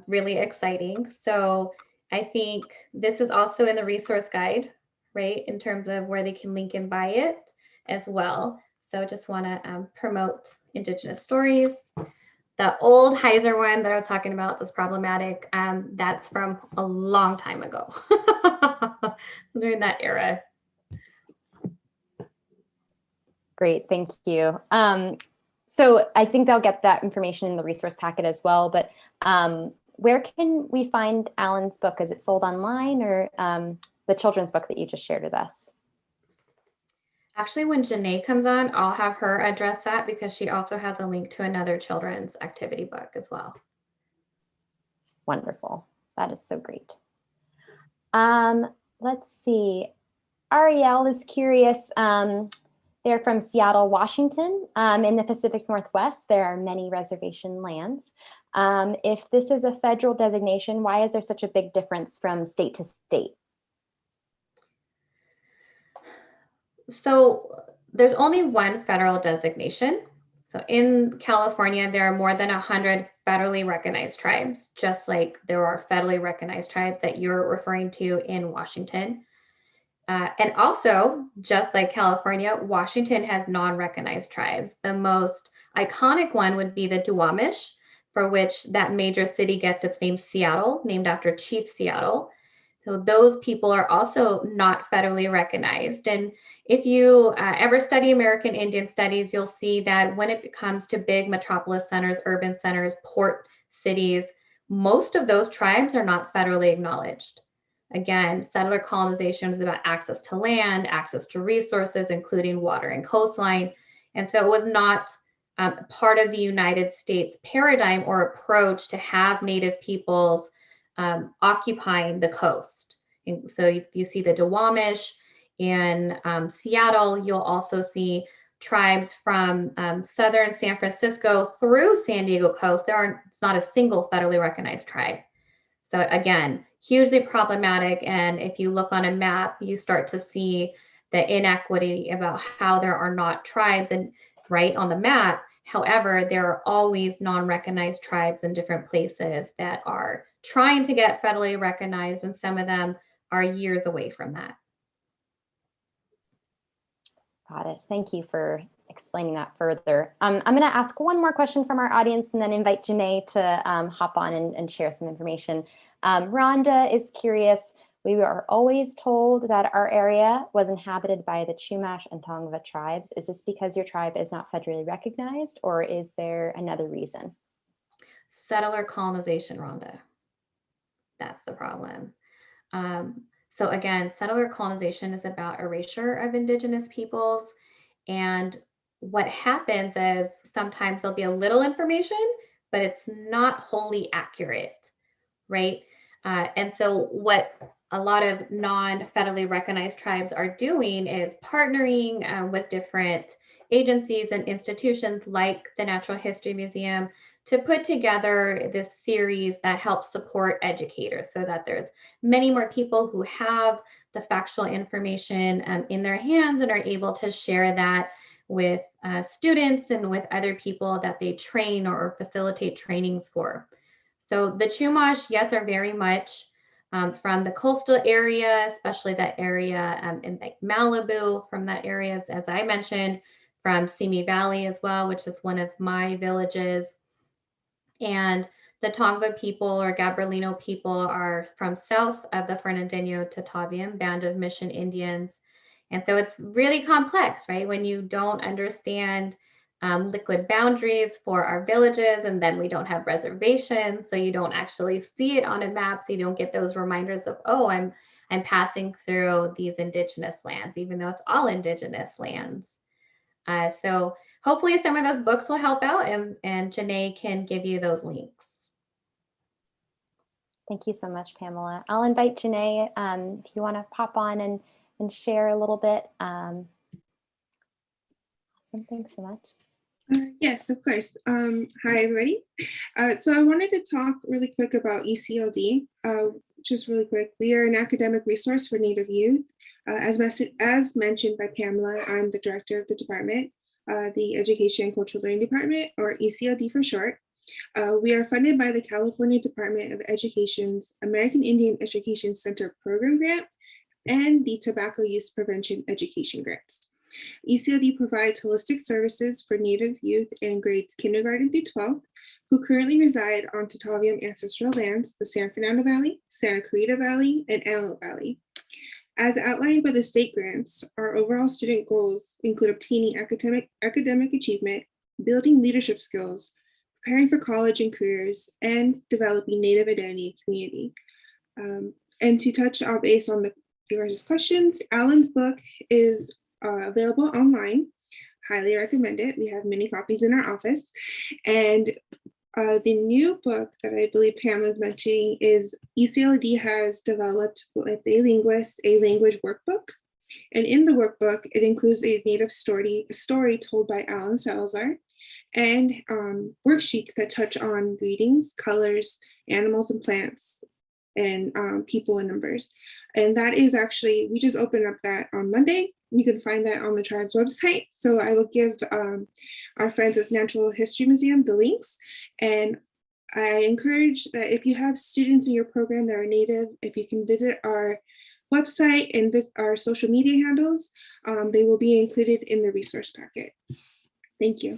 Really exciting. So I think this is also in the resource guide, right, in terms of where they can link and buy it as well. So just want to promote Indigenous stories. The old Heiser one that I was talking about that's problematic, that's from a long time ago, during that era. Great, thank you. So I think they'll get that information in the resource packet as well, but where can we find Alan's book? Is it sold online, or the children's book that you just shared with us? Actually, when Janae comes on, I'll have her address that, because she also has a link to another children's activity book as well. Wonderful. That is so great. Let's see. Ariel is curious. They're from Seattle, Washington. In the Pacific Northwest, there are many reservation lands. If this is a federal designation, why is there such a big difference from state to state? So there's only one federal designation. So in California, there are more than 100 federally recognized tribes, just like there are federally recognized tribes that you're referring to in Washington. And also, just like California, Washington has non-recognized tribes. The most iconic one would be the Duwamish, for which that major city gets its name, Seattle, named after Chief Seattle. So those people are also not federally recognized. And if you ever study American Indian studies, you'll see that when it comes to big metropolis centers, urban centers, port cities, most of those tribes are not federally acknowledged. Again, settler colonization is about access to land, access to resources, including water and coastline. And so it was not part of the United States paradigm or approach to have Native peoples occupying the coast. And so you see the Duwamish in Seattle. You'll also see tribes from southern San Francisco through San Diego coast. It's not a single federally recognized tribe. So again, hugely problematic. And if you look on a map, you start to see the inequity about how there are not tribes and right on the map. However, there are always non-recognized tribes in different places that are trying to get federally recognized, and some of them are years away from that. Got it. Thank you for explaining that further. I'm going to ask one more question from our audience and then invite Janae to hop on and share some information. Rhonda is curious. We are always told that our area was inhabited by the Chumash and Tongva tribes. Is this because your tribe is not federally recognized, or is there another reason? Settler colonization, Rhonda. That's the problem. So again, settler colonization is about erasure of Indigenous peoples. And what happens is sometimes there'll be a little information, but it's not wholly accurate, right? And so what a lot of non-federally recognized tribes are doing is partnering with different agencies and institutions like the Natural History Museum to put together this series that helps support educators so that there's many more people who have the factual information in their hands and are able to share that with students and with other people that they train or facilitate trainings for. So the Chumash, yes, are very much from the coastal area, especially that area in like Malibu, from that area, as I mentioned, from Simi Valley as well, which is one of my villages. And the Tongva people or Gabrielino people are from south of the Fernandeño Tataviam band of Mission Indians. And so it's really complex, right? When you don't understand liquid boundaries for our villages, and then we don't have reservations, so you don't actually see it on a map, so you don't get those reminders of, oh, I'm passing through these Indigenous lands, even though it's all Indigenous lands. So hopefully some of those books will help out, and Janae can give you those links. Thank you so much, Pamela. I'll invite Janae if you want to pop on and share a little bit. Awesome. Thanks so much. Yes, of course. Hi, everybody. So I wanted to talk really quick about ECLD. Just really quick, we are an academic resource for Native youth. As mentioned by Pamela, I'm the director of the department, the Education and Cultural Learning Department, or ECLD for short. We are funded by the California Department of Education's American Indian Education Center Program Grant and the Tobacco Use Prevention Education Grants. ECLD provides holistic services for Native youth in grades kindergarten through 12th who currently reside on Tataviam ancestral lands, the San Fernando Valley, Santa Clarita Valley, and Antelope Valley. As outlined by the state grants, our overall student goals include obtaining academic achievement, building leadership skills, preparing for college and careers, and developing Native identity and community. And to touch base on your guys' questions, Alan's book is available online. Highly recommend it. We have many copies in our office. And the new book that I believe Pamela is mentioning is ECLD has developed with a linguist a language workbook. And in the workbook, it includes a Native story told by Alan Salazar, and worksheets that touch on readings, colors, animals and plants, and people and numbers. And that is actually, we just opened up that on Monday. You can find that on the tribe's website. So I will give our friends at Natural History Museum the links. And I encourage that if you have students in your program that are Native, if you can visit our website and visit our social media handles, they will be included in the resource packet. Thank you.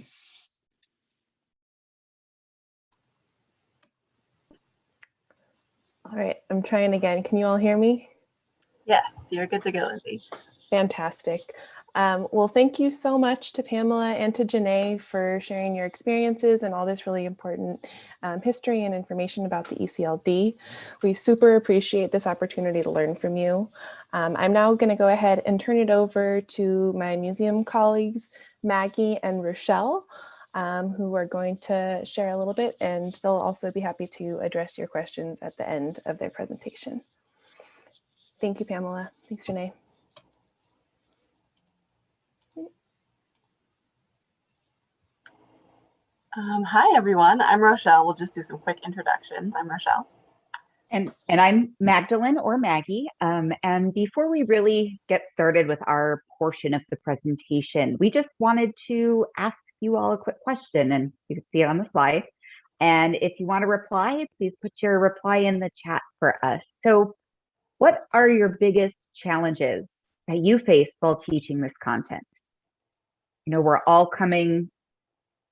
All right, I'm trying again. Can you all hear me? Yes, you're good to go, Lindsay. Fantastic. Well, thank you so much to Pamela and to Janae for sharing your experiences and all this really important history and information about the ECLD. We super appreciate this opportunity to learn from you. I'm now going to go ahead and turn it over to my museum colleagues, Maggie and Rochelle, who are going to share a little bit, and they'll also be happy to address your questions at the end of their presentation. Thank you, Pamela. Thanks, Janae. Hi, everyone. I'm Rochelle. We'll just do some quick introductions. I'm Rochelle. And I'm Magdalene, or Maggie. And before we really get started with our portion of the presentation, we just wanted to ask you all a quick question, and you can see it on the slide. And if you want to reply, please put your reply in the chat for us. So what are your biggest challenges that you face while teaching this content? You know, we're all coming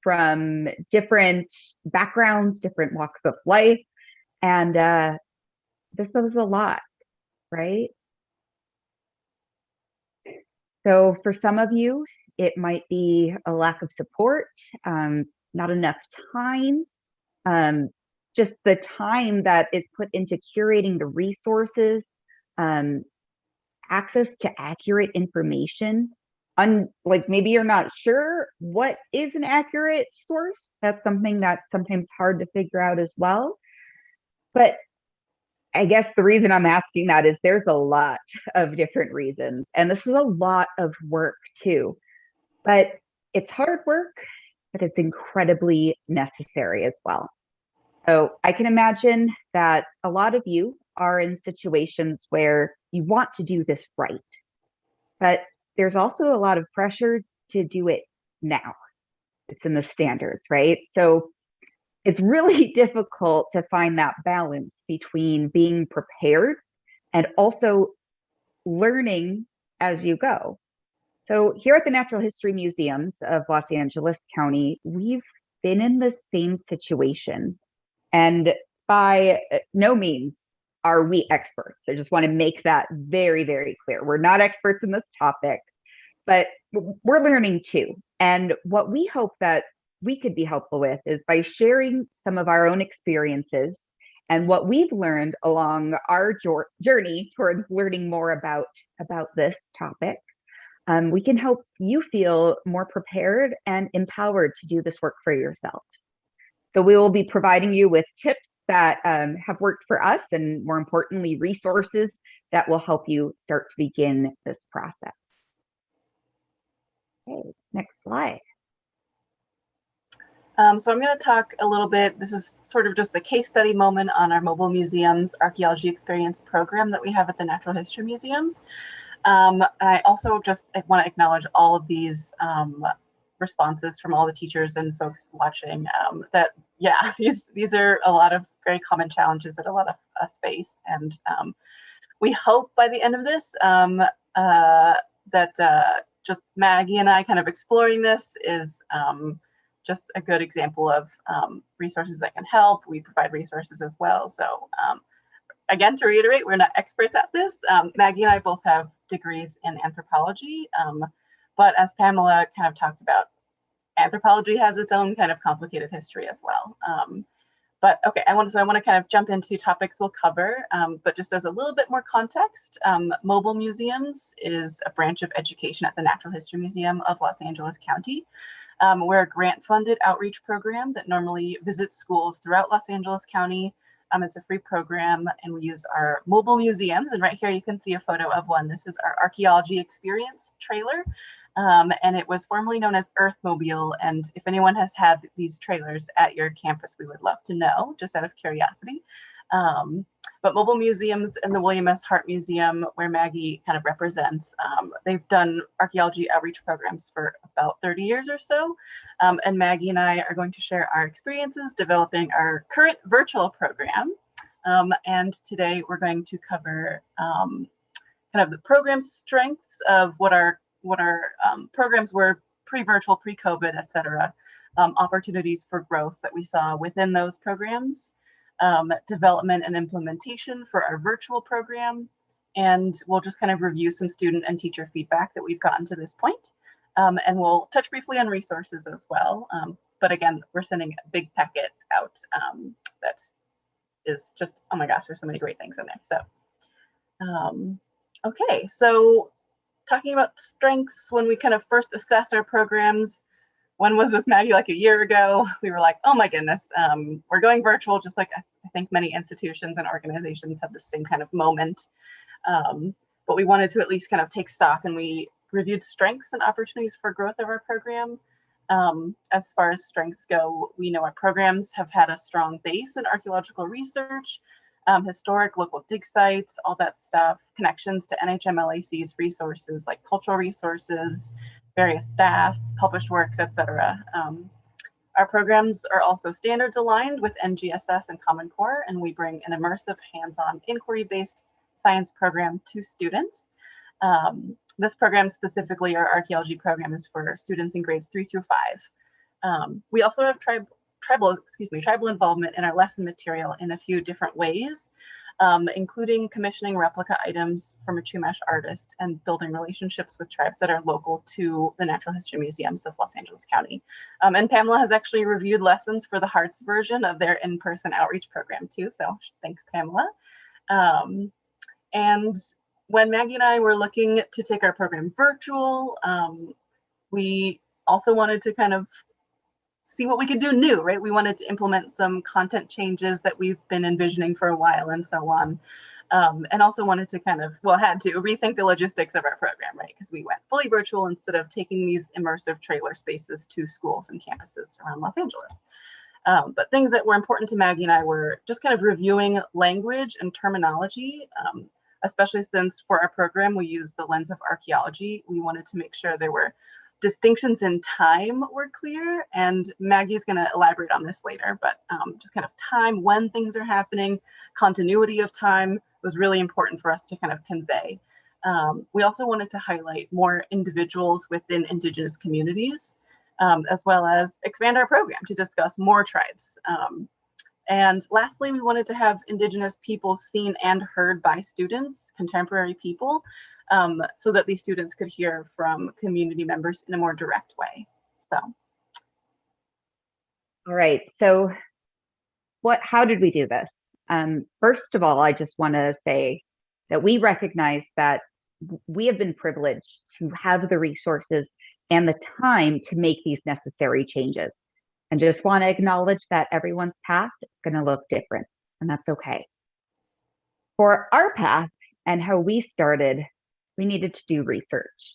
from different backgrounds, different walks of life, and this is a lot, right? So for some of you, it might be a lack of support, not enough time, just the time that is put into curating the resources, access to accurate information. Like maybe you're not sure what is an accurate source. That's something that's sometimes hard to figure out as well. But I guess the reason I'm asking that is there's a lot of different reasons, and this is a lot of work too. But it's hard work, but it's incredibly necessary as well. So I can imagine that a lot of you are in situations where you want to do this right, but there's also a lot of pressure to do it now. It's in the standards, right? So it's really difficult to find that balance between being prepared and also learning as you go. So here at the Natural History Museums of Los Angeles County, we've been in the same situation. And by no means are we experts. I just want to make that very, very clear. We're not experts in this topic, but we're learning too. And what we hope that we could be helpful with is by sharing some of our own experiences and what we've learned along our journey towards learning more about this topic. We can help you feel more prepared and empowered to do this work for yourselves. So we will be providing you with tips that have worked for us, and more importantly, resources that will help you start to begin this process. Okay, next slide. So I'm going to talk a little bit, this is sort of just a case study moment on our mobile museums archaeology experience program that we have at the Natural History Museums. I also just want to acknowledge all of these responses from all the teachers and folks watching, that, yeah, these are a lot of very common challenges that a lot of us face. And we hope by the end of this that just Maggie and I kind of exploring this is just a good example of resources that can help. We provide resources as well. So again, to reiterate, we're not experts at this. Maggie and I both have degrees in anthropology, but as Pamela kind of talked about, anthropology has its own kind of complicated history as well. But okay, I want to kind of jump into topics we'll cover, but just as a little bit more context, mobile museums is a branch of education at the Natural History Museum of Los Angeles County. We're a grant-funded outreach program that normally visits schools throughout Los Angeles County. It's a free program, and we use our mobile museums. And right here, you can see a photo of one. This is our archaeology experience trailer, and it was formerly known as Earthmobile. And if anyone has had these trailers at your campus, we would love to know, just out of curiosity. But mobile museums and the William S. Hart Museum, where Maggie kind of represents, they've done archaeology outreach programs for about 30 years or so. And Maggie and I are going to share our experiences developing our current virtual program. And today we're going to cover kind of the program strengths of what our programs were pre-virtual, pre-COVID, et cetera, opportunities for growth that we saw within those programs. Development and implementation for our virtual program, and we'll just kind of review some student and teacher feedback that we've gotten to this point. And we'll touch briefly on resources as well. But again, we're sending a big packet out that is just, oh my gosh, there's so many great things in there. So, okay, so talking about strengths, when we kind of first assessed our programs, when was this, Maggie? Like a year ago, we were like, oh my goodness, we're going virtual, just like I think many institutions and organizations have the same kind of moment. But we wanted to at least kind of take stock, and we reviewed strengths and opportunities for growth of our program. As far as strengths go, we know our programs have had a strong base in archaeological research, historic local dig sites, all that stuff, connections to NHMLAC's resources like cultural resources, various staff, published works, etc. Our programs are also standards aligned with NGSS and Common Core, and we bring an immersive, hands-on, inquiry-based science program to students. This program specifically, our archaeology program, is for students in grades 3 through 5. We also have tribal involvement in our lesson material in a few different ways, including commissioning replica items from a Chumash artist and building relationships with tribes that are local to the Natural History Museums of Los Angeles County. And Pamela has actually reviewed lessons for the Hart's version of their in-person outreach program too, so thanks, Pamela. And when Maggie and I were looking to take our program virtual, we also wanted to kind of see what we could do new, right? We wanted to implement some content changes that we've been envisioning for a while and so on. And also wanted to kind of, well, had to rethink the logistics of our program, right? Because we went fully virtual instead of taking these immersive trailer spaces to schools and campuses around Los Angeles. But things that were important to Maggie and I were just kind of reviewing language and terminology, especially since for our program, we use the lens of archaeology. We wanted to make sure there were distinctions in time were clear, and Maggie's going to elaborate on this later, but just kind of time, when things are happening, continuity of time was really important for us to kind of convey. We also wanted to highlight more individuals within Indigenous communities, as well as expand our program to discuss more tribes. And lastly, we wanted to have Indigenous people seen and heard by students, contemporary people, so that these students could hear from community members in a more direct way. So. All right, so how did we do this? First of all, I just want to say that we recognize that we have been privileged to have the resources and the time to make these necessary changes. and just want to acknowledge that everyone's path is going to look different, and that's okay. For our path and how we started, we needed to do research.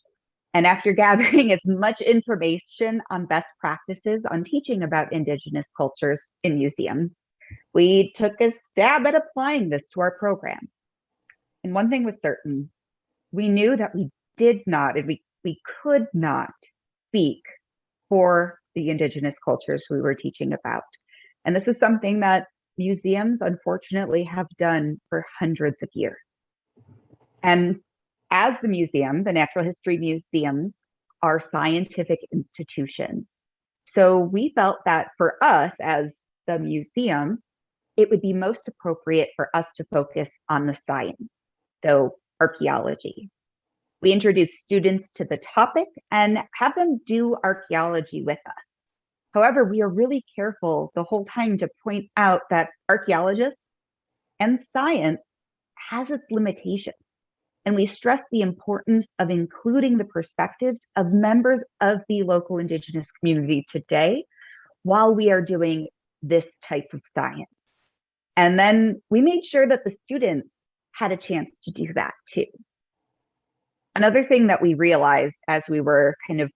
And after gathering as much information on best practices on teaching about Indigenous cultures in museums, we took a stab at applying this to our program. And one thing was certain, we knew that we did not, and we could not speak for the Indigenous cultures we were teaching about. And this is something that museums, unfortunately, have done for hundreds of years. And as the museum, the natural history museums are scientific institutions. So we felt that for us as the museum, it would be most appropriate for us to focus on the science, so archaeology. We introduce students to the topic and have them do archaeology with us. However, we are really careful the whole time to point out that archaeologists and science has its limitations. And we stress the importance of including the perspectives of members of the local Indigenous community today while we are doing this type of science. And then we made sure that the students had a chance to do that too. Another thing that we realized as we were kind of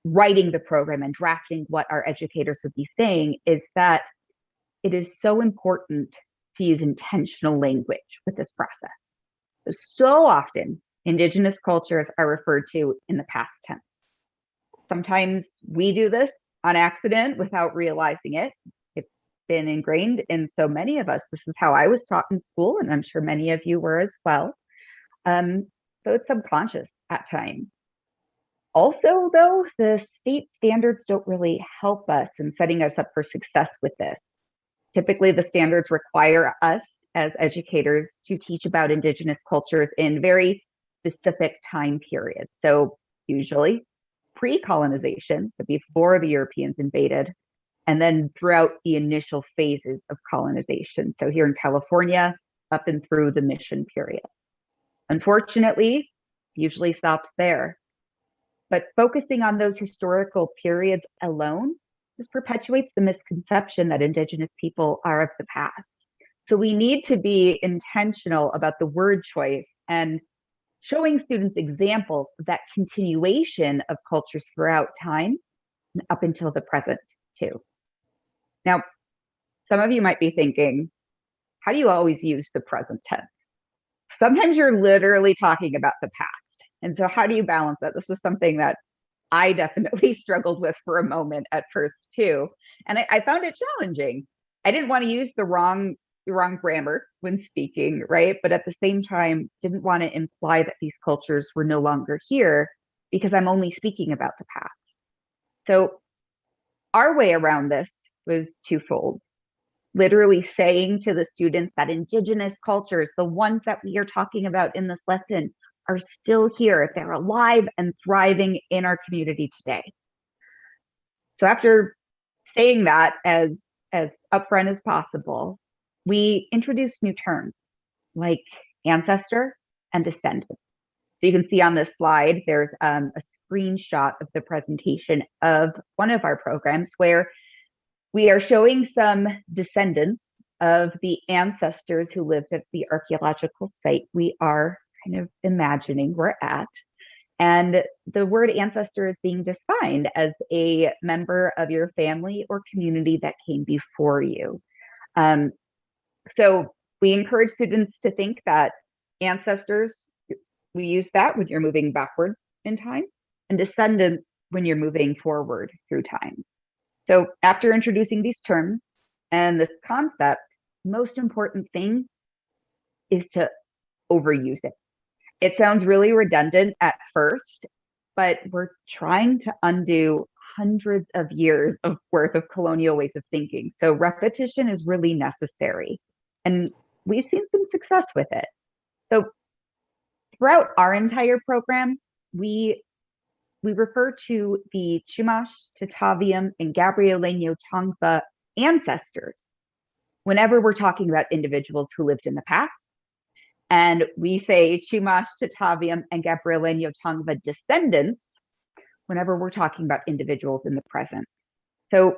writing the program and drafting what our educators would be saying is that it is so important to use intentional language with this process. So often, Indigenous cultures are referred to in the past tense. Sometimes we do this on accident without realizing it. It's been ingrained in so many of us. This is how I was taught in school, and I'm sure many of you were as well. So it's subconscious at times. Also, though, the state standards don't really help us in setting us up for success with this. Typically, the standards require us as educators to teach about Indigenous cultures in very specific time periods. So usually pre-colonization, so before the Europeans invaded, and then throughout the initial phases of colonization. So here in California, up and through the mission period. Unfortunately, usually stops there. But focusing on those historical periods alone just perpetuates the misconception that Indigenous people are of the past. So we need to be intentional about the word choice and showing students examples of that continuation of cultures throughout time up until the present too. Now, some of you might be thinking, how do you always use the present tense? Sometimes you're literally talking about the past. And so how do you balance that? This was something that I definitely struggled with for a moment at first too. And I found it challenging. I didn't want to use the wrong grammar when speaking, right? But at the same time, didn't want to imply that these cultures were no longer here because I'm only speaking about the past. So our way around this was twofold. Literally saying to the students that Indigenous cultures, the ones that we are talking about in this lesson, are still here. They're alive and thriving in our community today. So after saying that as upfront as possible, we introduced new terms like ancestor and descendant. So you can see on this slide, there's a screenshot of the presentation of one of our programs where we are showing some descendants of the ancestors who lived at the archaeological site we are kind of imagining we're at. And the word ancestor is being defined as a member of your family or community that came before you. So we encourage students to think that ancestors, we use that when you're moving backwards in time, and descendants when you're moving forward through time. So after introducing these terms and this concept, most important thing is to overuse it. It sounds really redundant at first, but we're trying to undo hundreds of years of worth of colonial ways of thinking. So repetition is really necessary. And we've seen some success with it. So throughout our entire program, we refer to the Chumash, Tataviam, and Gabrieleño Tongva ancestors whenever we're talking about individuals who lived in the past. And we say Chumash, Tataviam, and Gabrieleño Tongva descendants whenever we're talking about individuals in the present. So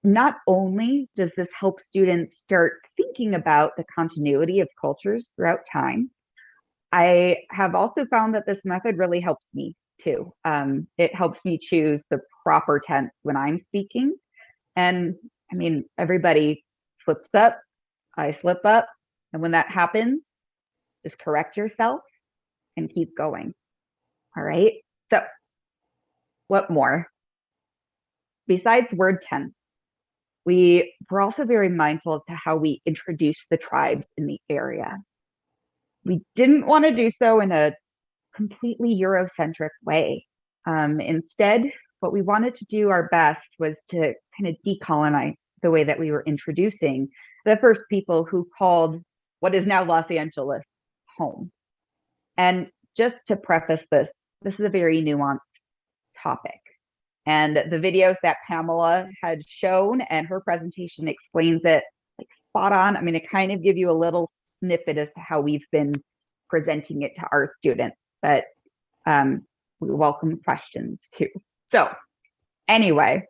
not only does this help students start thinking about the continuity of cultures throughout time, I have also found that this method really helps me too. It helps me choose the proper tense when I'm speaking. And I mean, everybody slips up, I slip up. And when that happens, just correct yourself and keep going. All right. So what more? Besides word tense, we're also very mindful as to how we introduce the tribes in the area. We didn't want to do so in a completely Eurocentric way. Instead, what we wanted to do our best was to kind of decolonize the way that we were introducing the first people who called what is now Los Angeles home. And just to preface this is a very nuanced topic. And the videos that Pamela had shown and her presentation explains it like spot on. I'm going to kind of give you a little snippet as to how we've been presenting it to our students, but we welcome questions too. So anyway,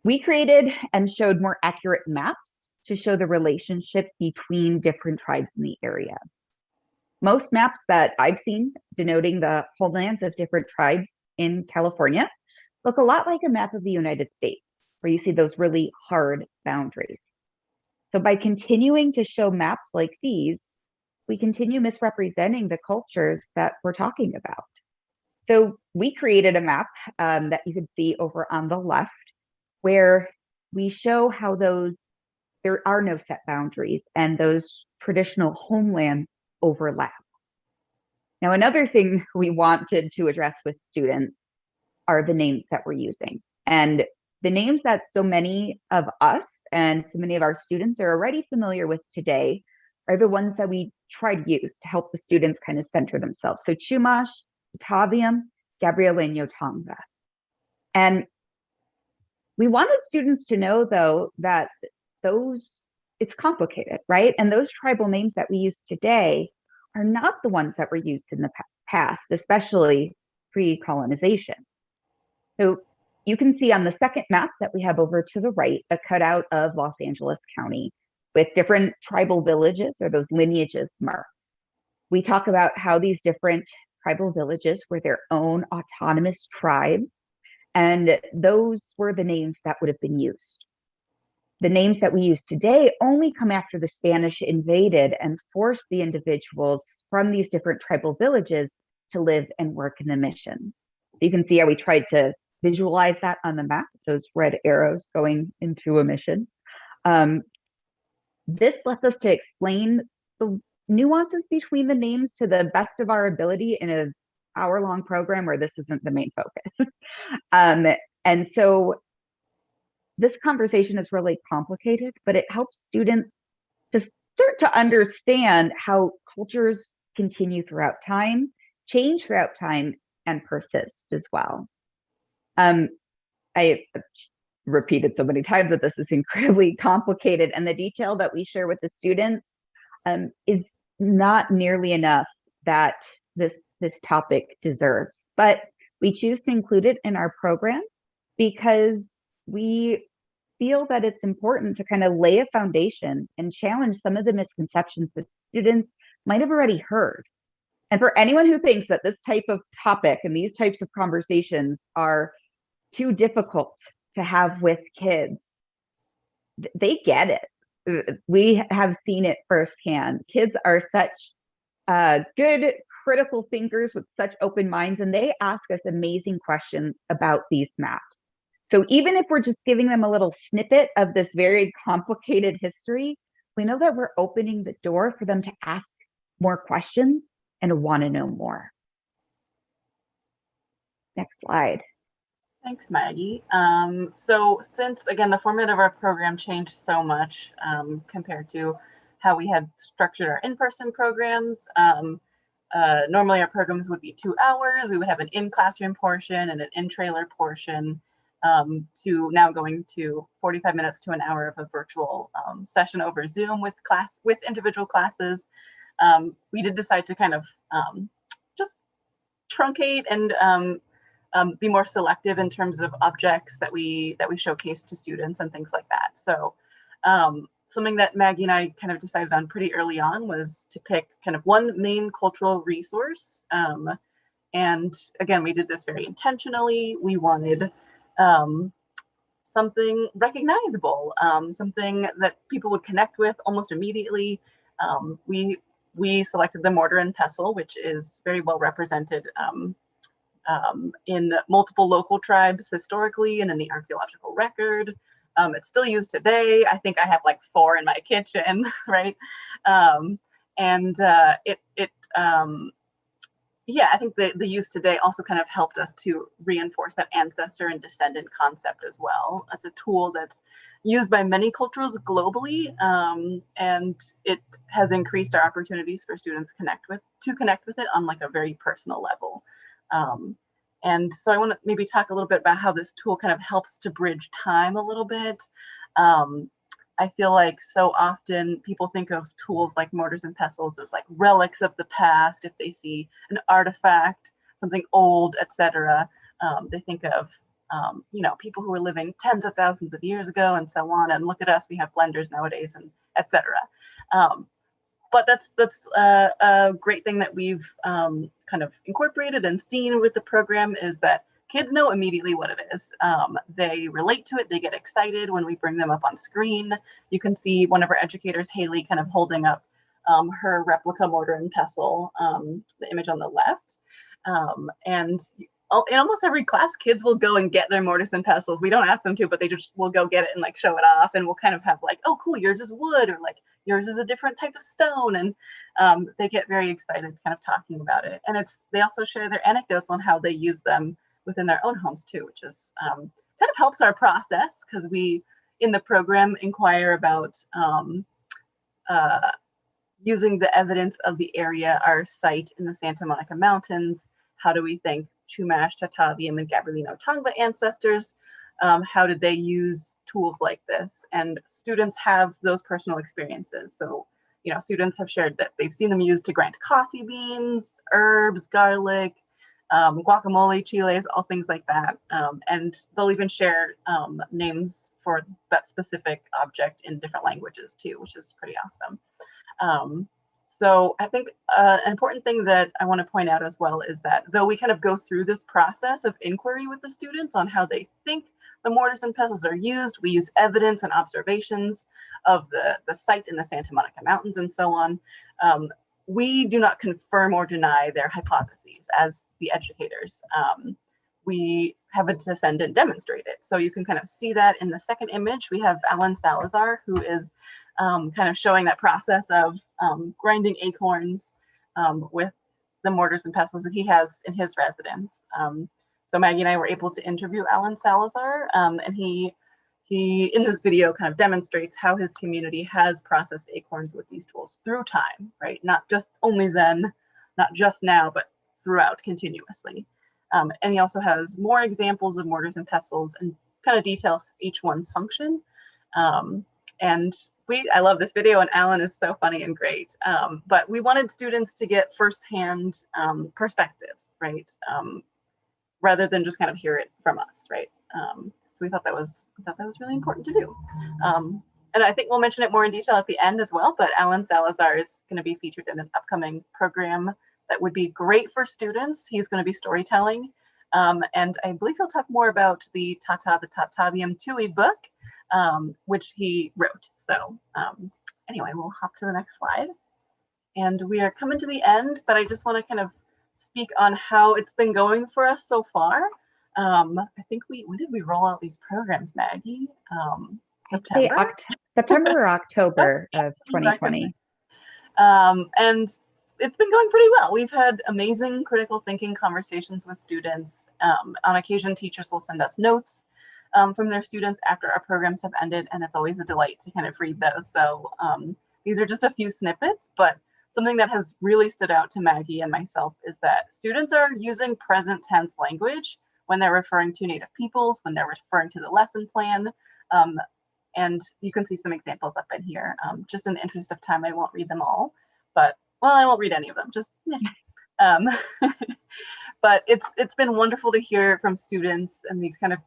we created and showed more accurate maps to show the relationship between different tribes in the area. Most maps that I've seen denoting the homelands of different tribes in California look a lot like a map of the United States, where you see those really hard boundaries. So by continuing to show maps like these, we continue misrepresenting the cultures that we're talking about. So we created a map that you can see over on the left, where we show how there are no set boundaries and those traditional homelands overlap. Now, another thing we wanted to address with students are the names that we're using. And the names that so many of us and so many of our students are already familiar with today are the ones that we try to use to help the students kind of center themselves. So Chumash, Tataviam, Gabrieleño Tonga. And we wanted students to know, though, that it's complicated, right? And those tribal names that we use today are not the ones that were used in the past, especially pre-colonization. So you can see on the second map that we have over to the right, a cutout of Los Angeles County with different tribal villages or those lineages marked. We talk about how these different tribal villages were their own autonomous tribes, and those were the names that would have been used. The names that we use today only come after the Spanish invaded and forced the individuals from these different tribal villages to live and work in the missions. You can see how we tried to visualize that on the map, those red arrows going into a mission. This lets us to explain the nuances between the names to the best of our ability in an hour-long program where this isn't the main focus. And so this conversation is really complicated, but it helps students to start to understand how cultures continue throughout time, change throughout time, and persist as well. I repeated so many times that this is incredibly complicated, and the detail that we share with the students is not nearly enough that this topic deserves. But we choose to include it in our program because we feel that it's important to kind of lay a foundation and challenge some of the misconceptions that students might have already heard. And for anyone who thinks that this type of topic and these types of conversations are too difficult to have with kids, they get it. We have seen it firsthand. Kids are such good critical thinkers with such open minds, and they ask us amazing questions about these maps. So even if we're just giving them a little snippet of this very complicated history, we know that we're opening the door for them to ask more questions and to want to know more. Next slide. Thanks, Maggie. So since, again, the format of our program changed so much compared to how we had structured our in-person programs, normally our programs would be 2 hours. We would have an in-classroom portion and an in-trailer portion, to now going to 45 minutes to an hour of a virtual session over Zoom with individual classes. We did decide to kind of just truncate and be more selective in terms of objects that we showcase to students and things like that. So something that Maggie and I kind of decided on pretty early on was to pick kind of one main cultural resource. And again, we did this very intentionally. We wanted something recognizable, something that people would connect with almost immediately. We selected the mortar and pestle, which is very well represented in multiple local tribes historically and in the archaeological record. It's still used today. I think I have like 4 in my kitchen, right? Yeah, I think the use today also kind of helped us to reinforce that ancestor and descendant concept as well. It's a tool that's used by many cultures globally, and it has increased our opportunities for students to connect with it on like a very personal level. And so I want to maybe talk a little bit about how this tool kind of helps to bridge time a little bit. I feel like so often people think of tools like mortars and pestles as like relics of the past. If they see an artifact, something old, etc., they think of people who were living tens of thousands of years ago and so on. And look at us, we have blenders nowadays, and etc. But that's a great thing that we've kind of incorporated and seen with the program is that kids know immediately what it is. They relate to it. They get excited when we bring them up on screen. You can see one of our educators, Haley, kind of holding up her replica mortar and pestle, the image on the left. And in almost every class, kids will go and get their mortars and pestles. We don't ask them to, but they just will go get it and like show it off. And we'll kind of have like, oh, cool, yours is wood, or like yours is a different type of stone. And they get very excited kind of talking about it. And they also share their anecdotes on how they use them within their own homes too, which is kind of helps our process, because we in the program inquire about using the evidence of the area, our site in the Santa Monica Mountains. How do we thank Chumash, Tataviam, and Gabrielino Tongva ancestors? How did they use tools like this? And students have those personal experiences. So, students have shared that they've seen them used to grind coffee beans, herbs, garlic, guacamole, chiles, all things like that. And they'll even share names for that specific object in different languages too, which is pretty awesome. So I think an important thing that I want to point out as well is that though we kind of go through this process of inquiry with the students on how they think the mortars and pestles are used, we use evidence and observations of the site in the Santa Monica Mountains and so on. We do not confirm or deny their hypotheses as the educators. We have a descendant demonstrate it. So you can kind of see that in the second image. We have Alan Salazar, who is kind of showing that process of grinding acorns with the mortars and pestles that he has in his residence. So Maggie and I were able to interview Alan Salazar, and he in this video kind of demonstrates how his community has processed acorns with these tools through time, right? Not just only then, not just now, but throughout continuously. And he also has more examples of mortars and pestles and kind of details each one's function. And I love this video, and Alan is so funny and great. But we wanted students to get firsthand perspectives, right? Rather than just kind of hear it from us, right? So we thought that was really important to do. And I think we'll mention it more in detail at the end as well, but Alan Salazar is going to be featured in an upcoming program that would be great for students. He's going to be storytelling. And I believe he'll talk more about the Tataviam Tui book, which he wrote. So anyway, we'll hop to the next slide. And we are coming to the end, but I just want to kind of speak on how it's been going for us so far. I think when did we roll out these programs, Maggie? September? September or October of 2020. And it's been going pretty well. We've had amazing critical thinking conversations with students. On occasion, teachers will send us notes from their students after our programs have ended, and it's always a delight to kind of read those. So these are just a few snippets, but something that has really stood out to Maggie and myself is that students are using present tense language when they're referring to Native peoples, when they're referring to the lesson plan. And you can see some examples up in here. Just in the interest of time, I won't read them all, but, well, I won't read any of them, just, But it's been wonderful to hear from students, and these kind of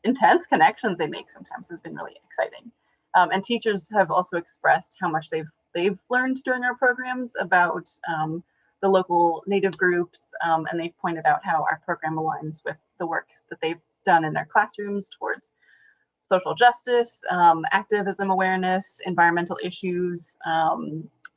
intense connections they make sometimes has been really exciting. And teachers have also expressed how much they've learned during our programs about the local Native groups, and they've pointed out how our program aligns with the work that they've done in their classrooms towards social justice, activism awareness, environmental issues,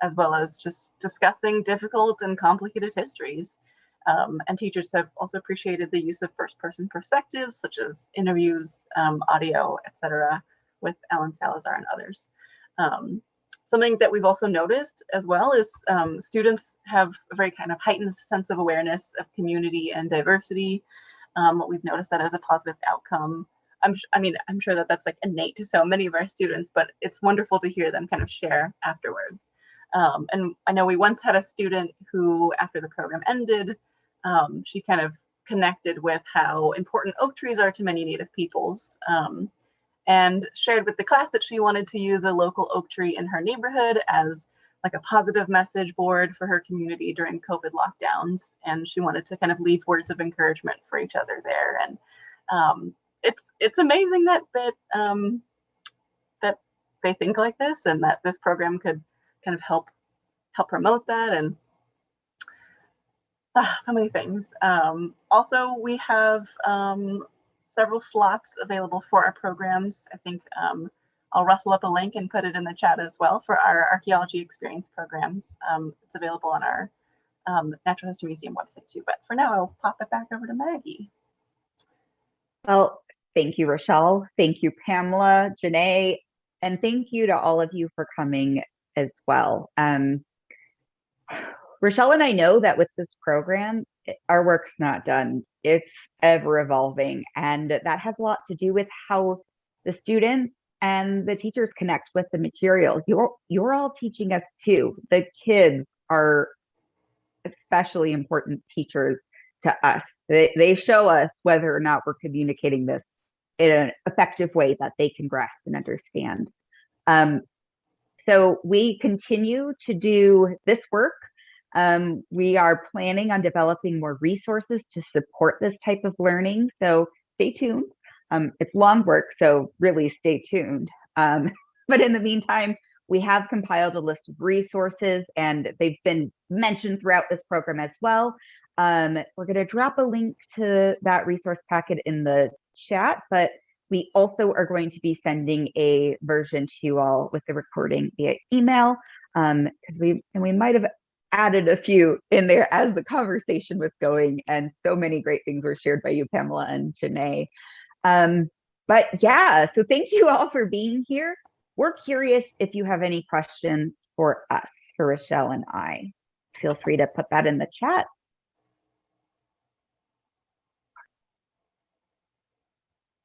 as well as just discussing difficult and complicated histories. And teachers have also appreciated the use of first-person perspectives, such as interviews, audio, etc., with Alan Salazar and others. Something that we've also noticed as well is students have a very kind of heightened sense of awareness of community and diversity. We've noticed that as a positive outcome. I'm sure that that's like innate to so many of our students, but it's wonderful to hear them kind of share afterwards. And I know we once had a student who, after the program ended, she kind of connected with how important oak trees are to many Native peoples, and shared with the class that she wanted to use a local oak tree in her neighborhood as like a positive message board for her community during COVID lockdowns. And she wanted to kind of leave words of encouragement for each other there. And it's amazing that they think like this, and that this program could kind of help promote that, and so many things. Also, we have several slots available for our programs. I think I'll rustle up a link and put it in the chat as well for our archaeology experience programs. It's available on our Natural History Museum website too. But for now, I'll pop it back over to Maggie. Well, thank you, Rochelle. Thank you, Pamela, Janae, and thank you to all of you for coming as well. Rochelle and I know that with this program, our work's not done. It's ever evolving, and that has a lot to do with how the students and the teachers connect with the material. You're all teaching us too. The kids are especially important teachers to us. They show us whether or not we're communicating this in an effective way that they can grasp and understand. So we continue to do this work. We are planning on developing more resources to support this type of learning. So stay tuned. It's long work, so really stay tuned. But in the meantime, we have compiled a list of resources, and they've been mentioned throughout this program as well. We're going to drop a link to that resource packet in the chat, but we also are going to be sending a version to you all with the recording via email, because we might have added a few in there as the conversation was going, and so many great things were shared by you, Pamela and Janae. But yeah, so thank you all for being here. We're curious if you have any questions for us, for Rochelle and I. Feel free to put that in the chat.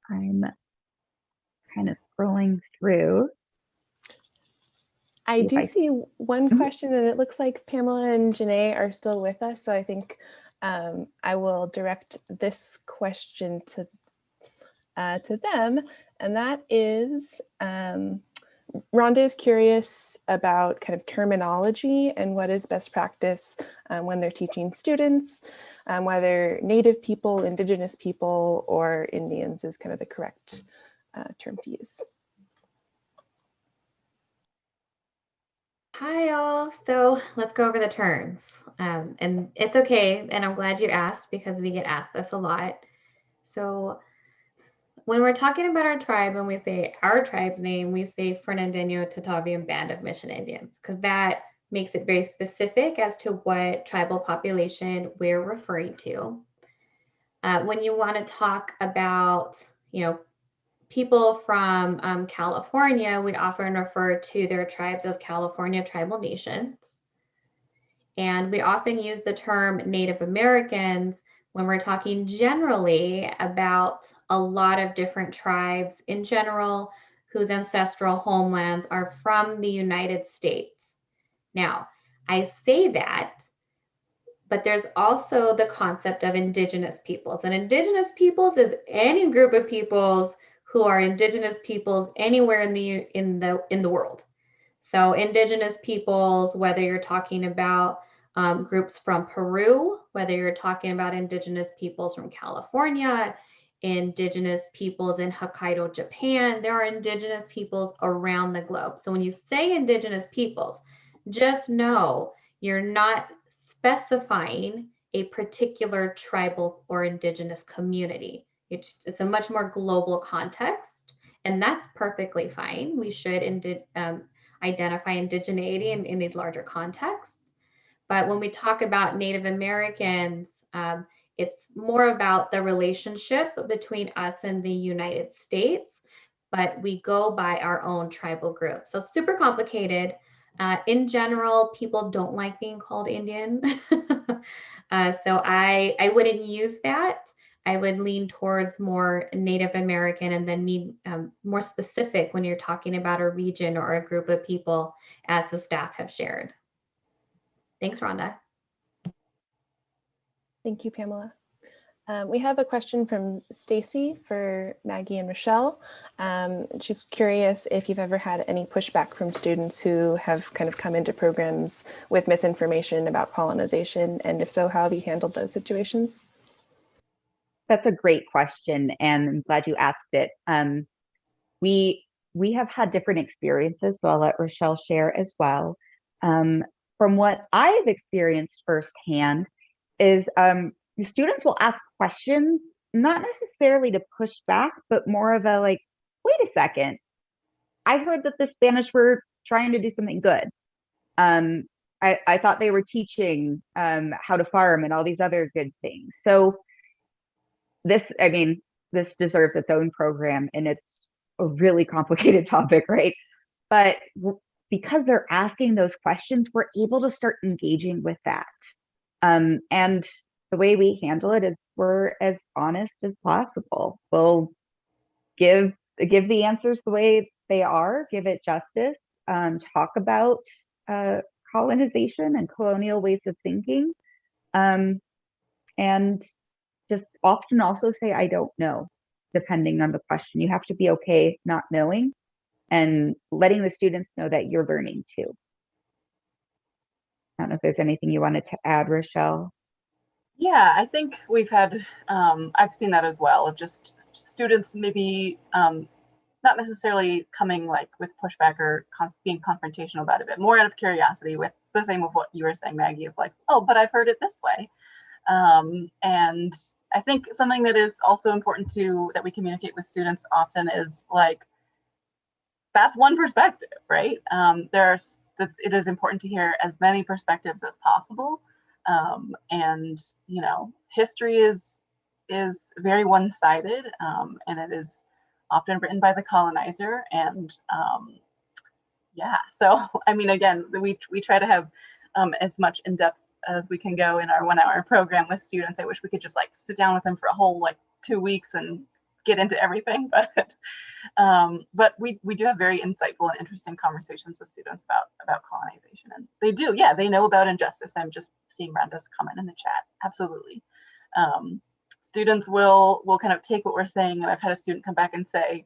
I'm kind of scrolling through. I do see one question, and it looks like Pamela and Janae are still with us. So I think I will direct this question to them, and that is, Rhonda is curious about kind of terminology and what is best practice when they're teaching students, whether Native people, Indigenous people, or Indians is kind of the correct term to use. Hi all, so let's go over the terms. And it's okay, and I'm glad you asked because we get asked this a lot. So when we're talking about our tribe and we say our tribe's name, we say Fernandeño Tataviam Band of Mission Indians, because that makes it very specific as to what tribal population we're referring to. When you want to talk about, people from California, we often refer to their tribes as California tribal nations. And we often use the term Native Americans when we're talking generally about a lot of different tribes in general whose ancestral homelands are from the United States. Now, I say that, but there's also the concept of indigenous peoples. And indigenous peoples is any group of peoples who are indigenous peoples anywhere in the world. So indigenous peoples, whether you're talking about groups from Peru, whether you're talking about indigenous peoples from California, indigenous peoples in Hokkaido, Japan. There are indigenous peoples around the globe. So when you say indigenous peoples, just know you're not specifying a particular tribal or indigenous community. It's a much more global context, and that's perfectly fine. We should identify indigeneity in these larger contexts. But when we talk about Native Americans, it's more about the relationship between us and the United States, but we go by our own tribal group. So super complicated. In general, people don't like being called Indian. So I wouldn't use that. I would lean towards more Native American and then be more specific when you're talking about a region or a group of people, as the staff have shared. Thanks, Rhonda. Thank you, Pamela. We have a question from Stacy for Maggie and Rochelle. She's curious if you've ever had any pushback from students who have kind of come into programs with misinformation about colonization, and if so, how have you handled those situations? That's a great question, and I'm glad you asked it. We have had different experiences, so I'll let Rochelle share as well. From what I've experienced firsthand is students will ask questions, not necessarily to push back, but more of a like, wait a second, I heard that the Spanish were trying to do something good. I thought they were teaching how to farm and all these other good things. So this deserves its own program, and it's a really complicated topic, right? But because they're asking those questions, we're able to start engaging with that. And the way we handle it is we're as honest as possible. We'll give the answers the way they are, give it justice, talk about colonization and colonial ways of thinking, and just often also say, I don't know, depending on the question. You have to be okay not knowing and letting the students know that you're learning too. I don't know if there's anything you wanted to add, Rochelle. Yeah, I think we've had, I've seen that as well, of just students maybe not necessarily coming like with pushback or being confrontational about it, but more out of curiosity, with the same of what you were saying, Maggie, of like, oh, but I've heard it this way. And I think something that is also important that we communicate with students often is like, that's one perspective, right? It is important to hear as many perspectives as possible. And history is very one-sided, and it is often written by the colonizer. And so I mean, again, we try to have as much in-depth as we can go in our 1-hour program with students. I wish we could just like sit down with them for a whole 2 weeks and get into everything, but we do have very insightful and interesting conversations with students about colonization, and they know about injustice. I'm just seeing Rhonda's comment in the chat. Absolutely. Students will kind of take what we're saying, and I've had a student come back and say,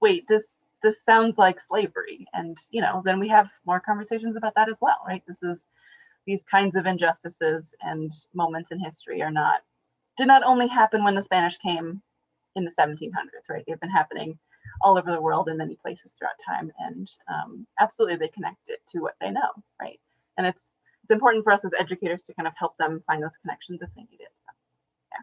wait, this sounds like slavery, and then we have more conversations about that as well, right? These kinds of injustices and moments in history did not only happen when the Spanish came in the 1700s, right? They've been happening all over the world in many places throughout time, and absolutely they connect it to what they know, right? And it's important for us as educators to kind of help them find those connections if they need it. So, yeah.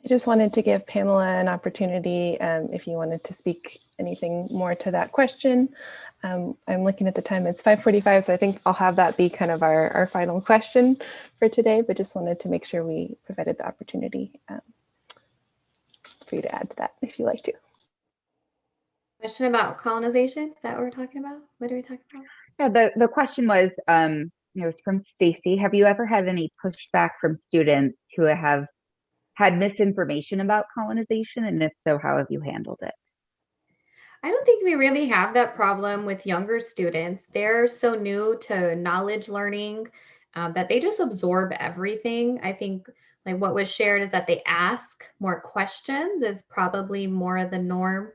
I just wanted to give Pamela an opportunity if you wanted to speak anything more to that question. I'm looking at the time, it's 5:45, so I think I'll have that be kind of our final question for today, but just wanted to make sure we provided the opportunity for you to add to that if you like to. Question about colonization, is that what we're talking about? What are we talking about? Yeah, the question was, it was from Stacy. Have you ever had any pushback from students who have had misinformation about colonization? And if so, how have you handled it? I don't think we really have that problem with younger students. They're so new to knowledge learning that they just absorb everything. I think like what was shared is that they ask more questions is probably more the norm.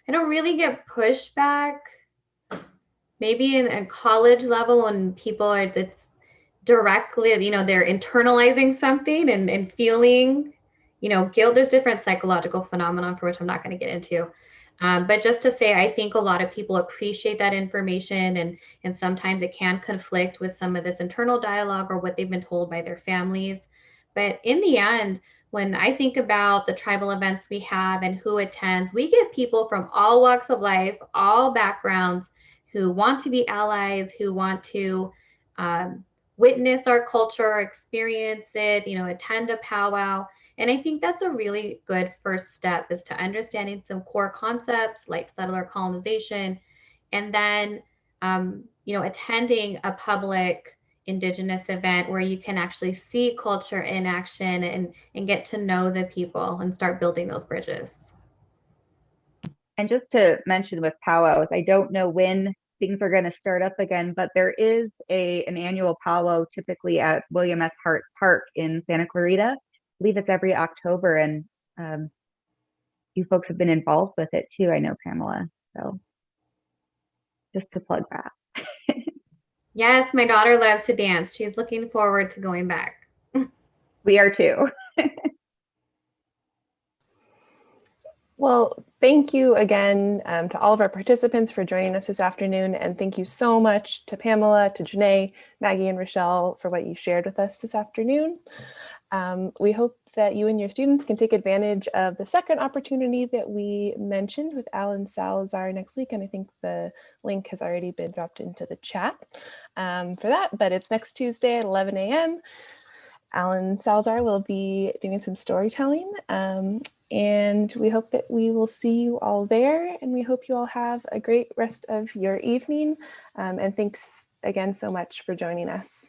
I don't really get pushback. Maybe in a college level when people are directly, they're internalizing something and feeling, guilt. There's different psychological phenomenon for which I'm not going to get into. But just to say, I think a lot of people appreciate that information, and sometimes it can conflict with some of this internal dialogue or what they've been told by their families. But in the end, when I think about the tribal events we have and who attends, we get people from all walks of life, all backgrounds, who want to be allies, who want to witness our culture, experience it, attend a powwow. And I think that's a really good first step, is to understanding some core concepts like settler colonization, and then, attending a public Indigenous event where you can actually see culture in action and get to know the people and start building those bridges. And just to mention with powwows, I don't know when things are going to start up again, but there is an annual powwow typically at William S. Hart Park in Santa Clarita. I believe it's every October, and you folks have been involved with it too, I know, Pamela. So just to plug that. Yes, my daughter loves to dance. She's looking forward to going back. We are too. Well, thank you again to all of our participants for joining us this afternoon. And thank you so much to Pamela, to Janae, Maggie, and Rochelle for what you shared with us this afternoon. We hope that you and your students can take advantage of the second opportunity that we mentioned with Alan Salazar next week. And I think the link has already been dropped into the chat for that, but it's next Tuesday at 11 a.m. Alan Salazar will be doing some storytelling, and we hope that we will see you all there, and we hope you all have a great rest of your evening, and thanks again so much for joining us.